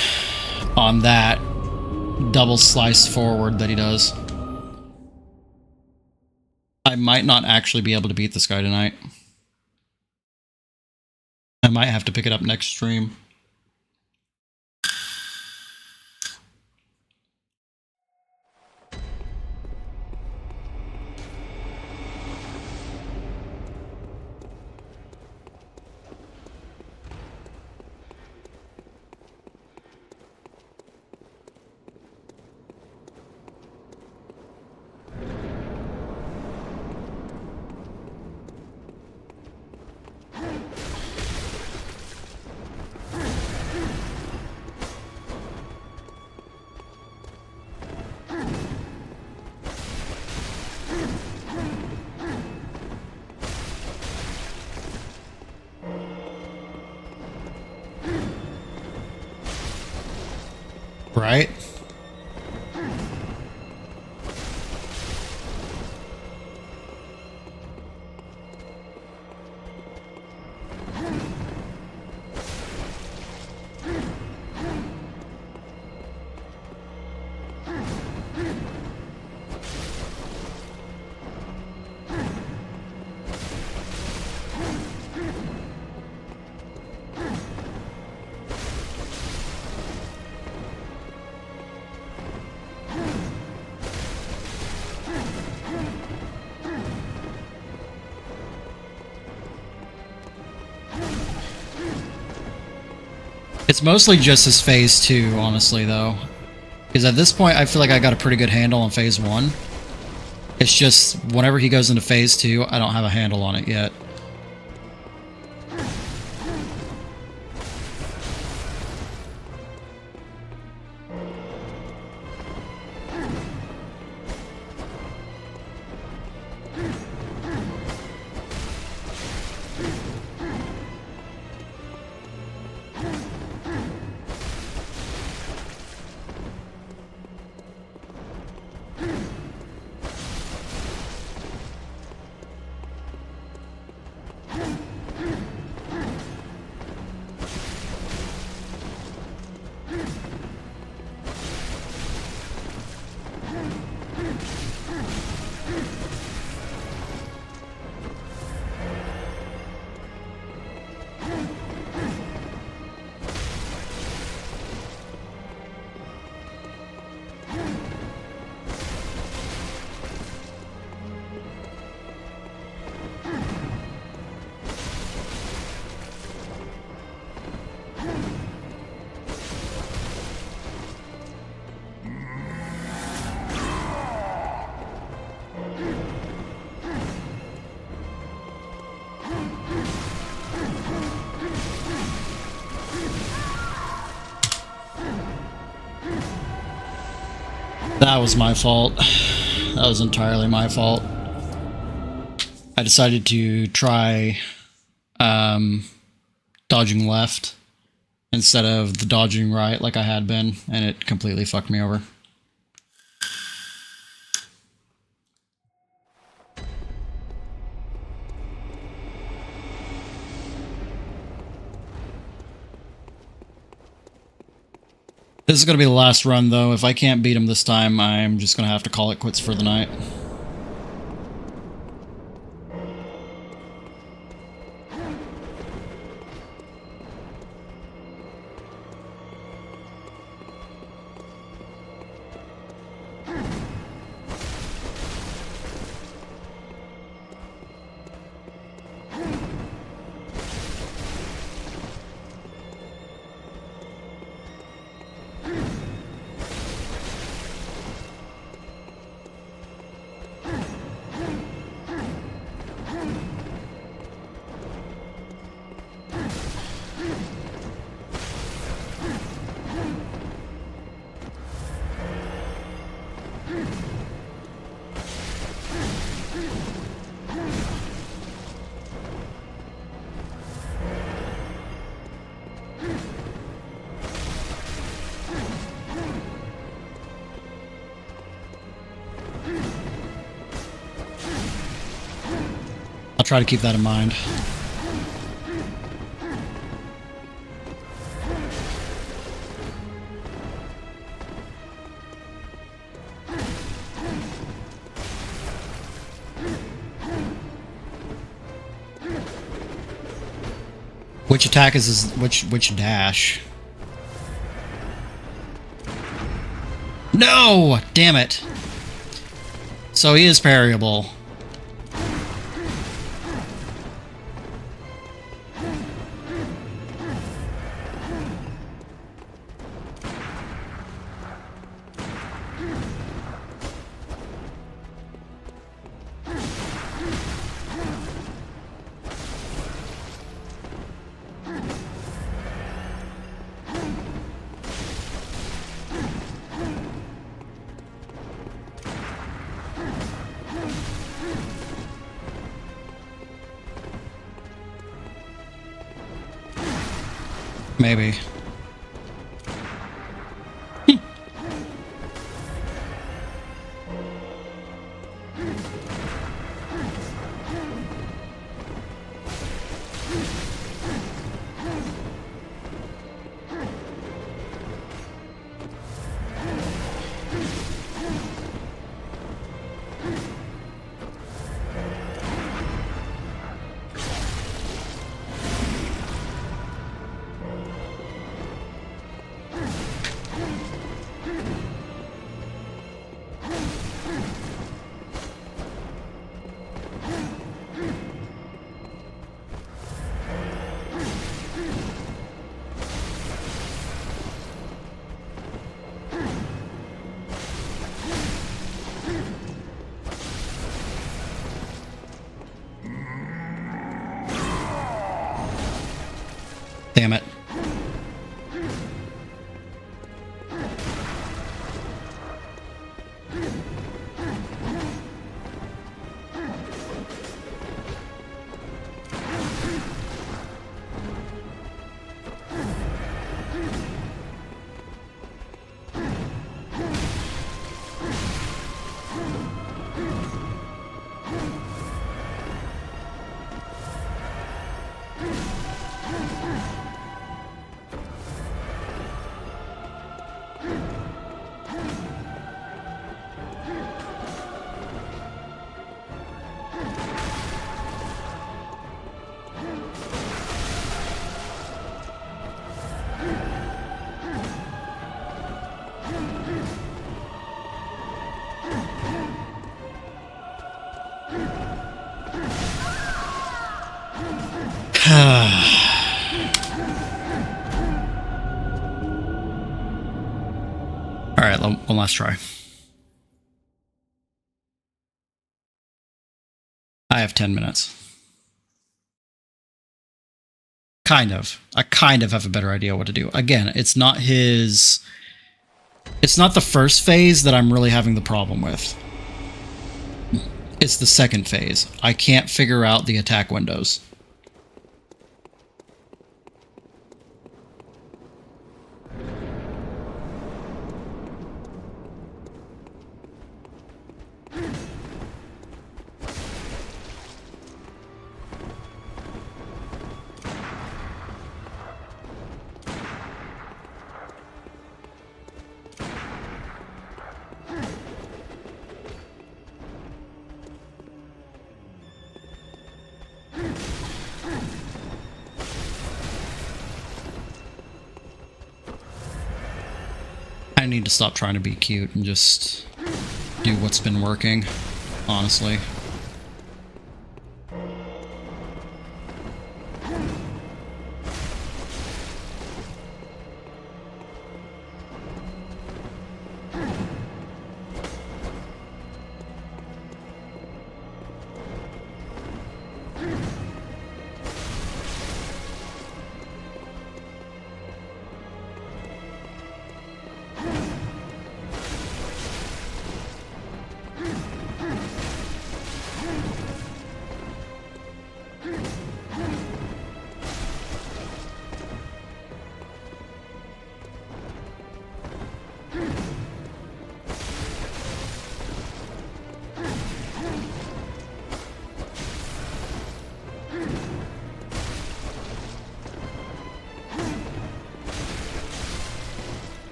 S1: on that double slice forward that he does. I might not actually be able to beat this guy tonight. I might have to pick it up next stream. Right? It's mostly just his phase 2, honestly, though. Because at this point, I feel like I got a pretty good handle on phase 1. It's just, whenever he goes into phase 2, I don't have a handle on it yet. That was my fault. That was entirely my fault. I decided to try dodging left instead of the dodging right like I had been, and it completely fucked me over. This is going to be the last run, though. If I can't beat him this time, I'm just going to have to call it quits for the night. I'll try to keep that in mind. Which attack is his, which dash? No! Damn it. So he is parryable. Maybe. Damn it. All right, one last try. I have 10 minutes. Kind of. I kind of have a better idea what to do. Again, it's not his... It's not the first phase that I'm really having the problem with. It's the second phase. I can't figure out the attack windows. I need to stop trying to be cute and just do what's been working, honestly.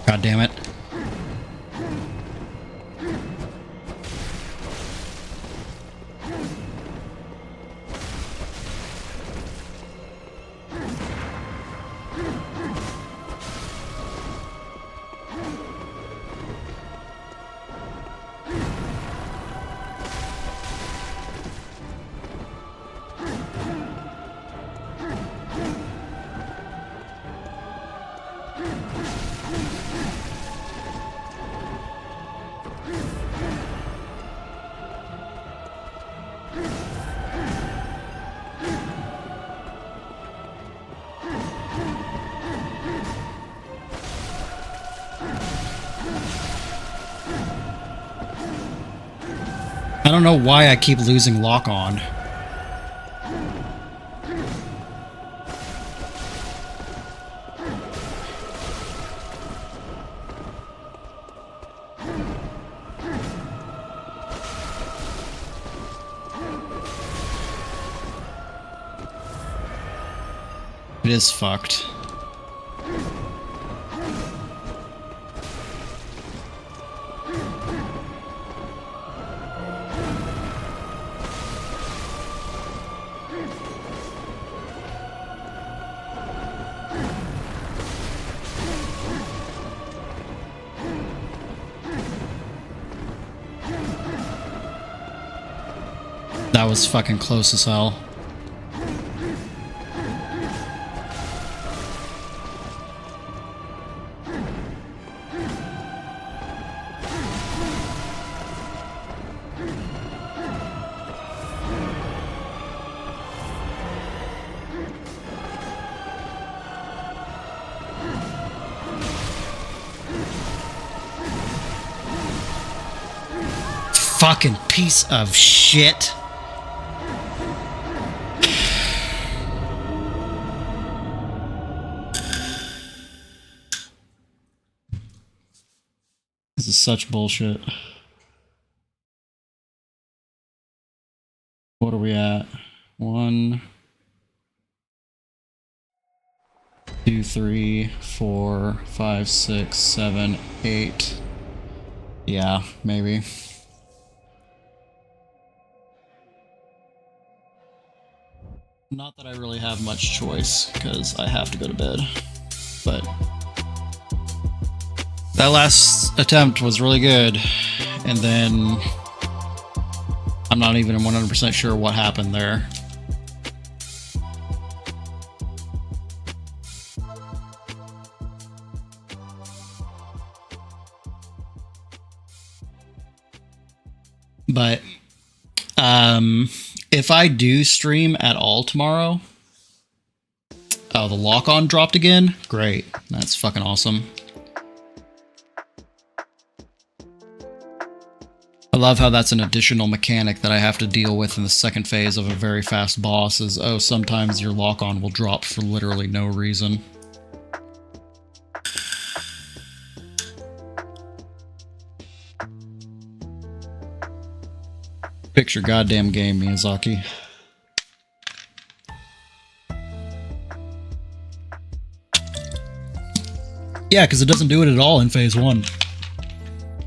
S1: God damn it. I don't know why I keep losing lock on. It is fucked. That was fucking close as hell. Fucking piece of shit. This is such bullshit. What are we at? 1, 2, 3, 4, 5, 6, 7, 8. Yeah, maybe. Not that I really have much choice, because I have to go to bed. But that last attempt was really good, and then I'm not even 100% sure what happened there. But if I do stream at all tomorrow, oh, the lock-on dropped again? Great. That's fucking awesome. I love how that's an additional mechanic that I have to deal with in the second phase of a very fast boss is, oh, sometimes your lock-on will drop for literally no reason. Fix your goddamn game, Miyazaki. Yeah, because it doesn't do it at all in phase 1.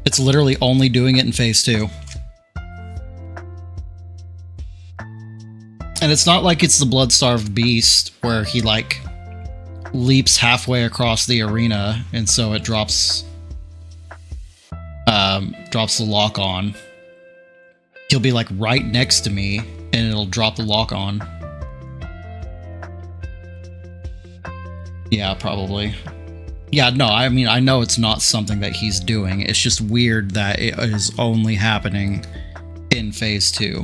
S1: It's literally only doing it in phase 2. And it's not like it's the Blood-Starved Beast where he, like, leaps halfway across the arena and so it drops the lock on. He'll be, like, right next to me and it'll drop the lock on. Yeah, probably. Yeah, no, I mean, I know it's not something that he's doing. It's just weird that it is only happening in phase 2.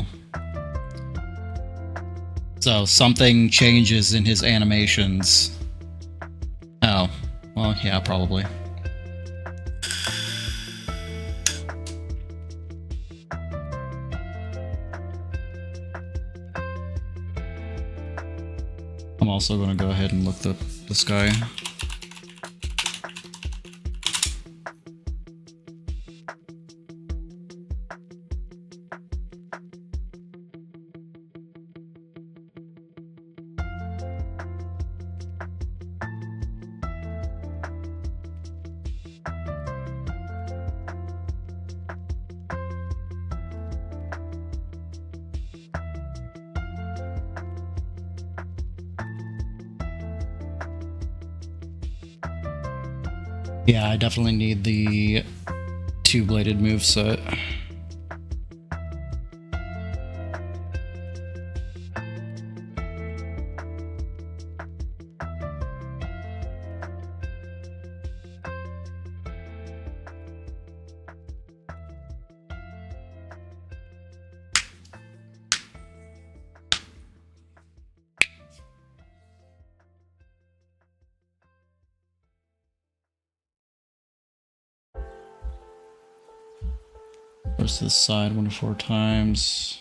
S1: So something changes in his animations. Oh, well, yeah, probably. I'm also going to go ahead and look this guy. Yeah, I definitely need the two-bladed moveset. Press this side 1 to 4 times.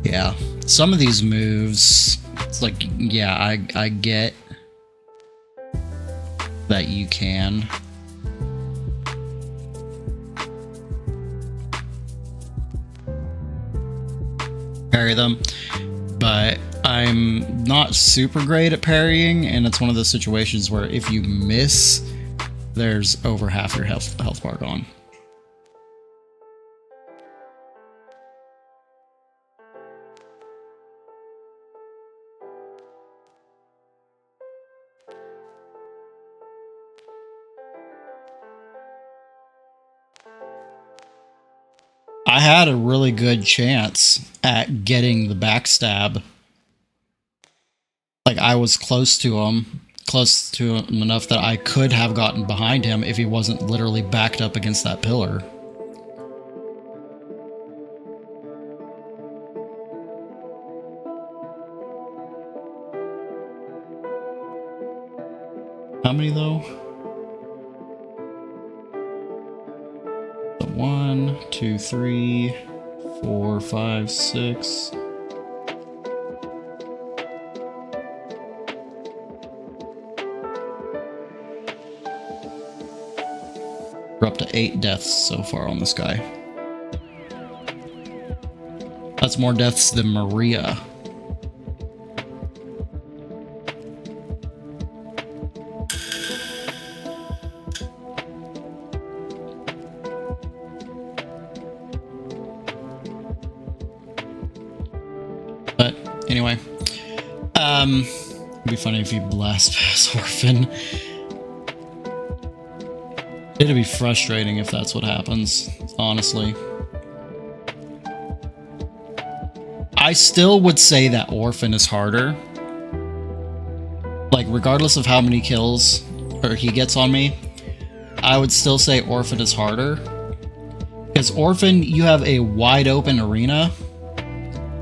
S1: Yeah, some of these moves, it's like, yeah, I get that you can. Parry them, but I'm not super great at parrying, and it's one of those situations where if you miss, there's over half your health bar gone. I had a really good chance at getting the backstab. Like, I was close to him enough that I could have gotten behind him if he wasn't literally backed up against that pillar. How many though? 1, 2, 3, 4, 5, 6. We're up to 8 deaths so far on this guy. That's more deaths than Maria. But anyway, it'd be funny if you blast past Orphan. It'd be frustrating if that's what happens, honestly. I still would say that Orphan is harder. Like, regardless of how many kills he gets on me, I would still say Orphan is harder. Because Orphan, you have a wide open arena,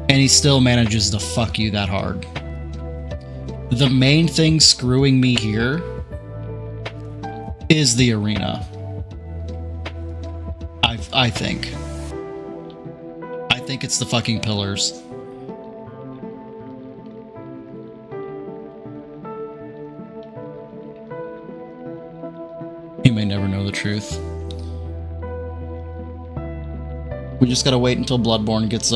S1: and he still manages to fuck you that hard. The main thing screwing me here is the arena. I think. I think it's the fucking pillars. You may never know the truth. We just gotta wait until Bloodborne gets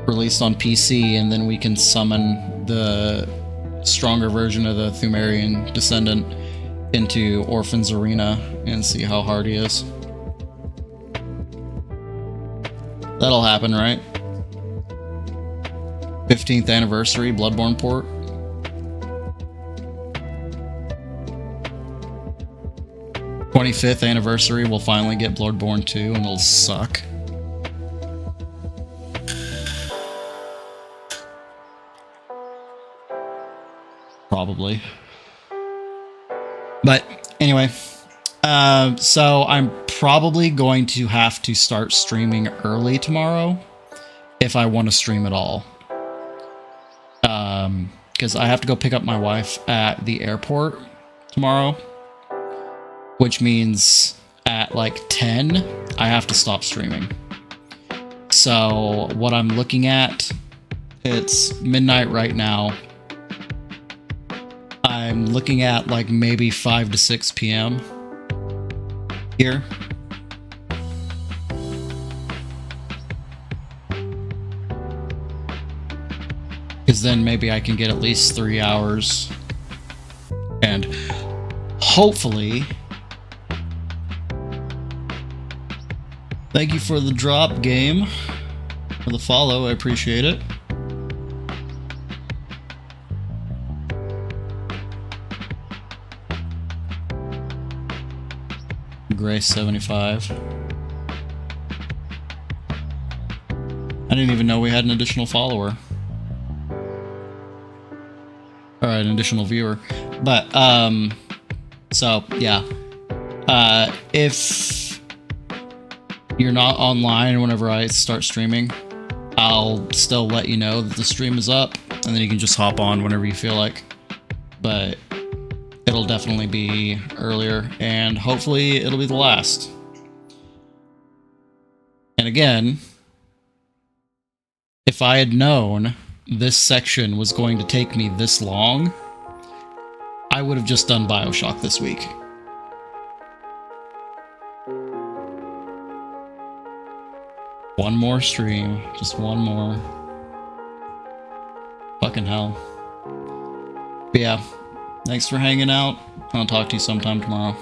S1: released on PC, and then we can summon the stronger version of the Thumerian Descendant into Orphan's Arena and see how hard he is. That'll happen, right? 15th anniversary Bloodborne port. '25th anniversary, we'll finally get Bloodborne 2, and it'll suck. Probably. But anyway, so I'm probably going to have to start streaming early tomorrow if I want to stream at all. Because I have to go pick up my wife at the airport tomorrow, which means at like 10, I have to stop streaming. So what I'm looking at, it's midnight right now. I'm looking at like maybe 5 to 6 p.m. here. Because then maybe I can get at least 3 hours. And hopefully... Thank you for the drop, game. For the follow, I appreciate it. Grace 75. I didn't even know we had an additional follower. Alright, an additional viewer. But, so, yeah. If you're not online whenever I start streaming, I'll still let you know that the stream is up, and then you can just hop on whenever you feel like. But it'll definitely be earlier, and hopefully it'll be the last. And again, if I had known this section was going to take me this long, I would have just done BioShock this week. One more stream, just one more. Fucking hell. But yeah, thanks for hanging out. I'll talk to you sometime tomorrow.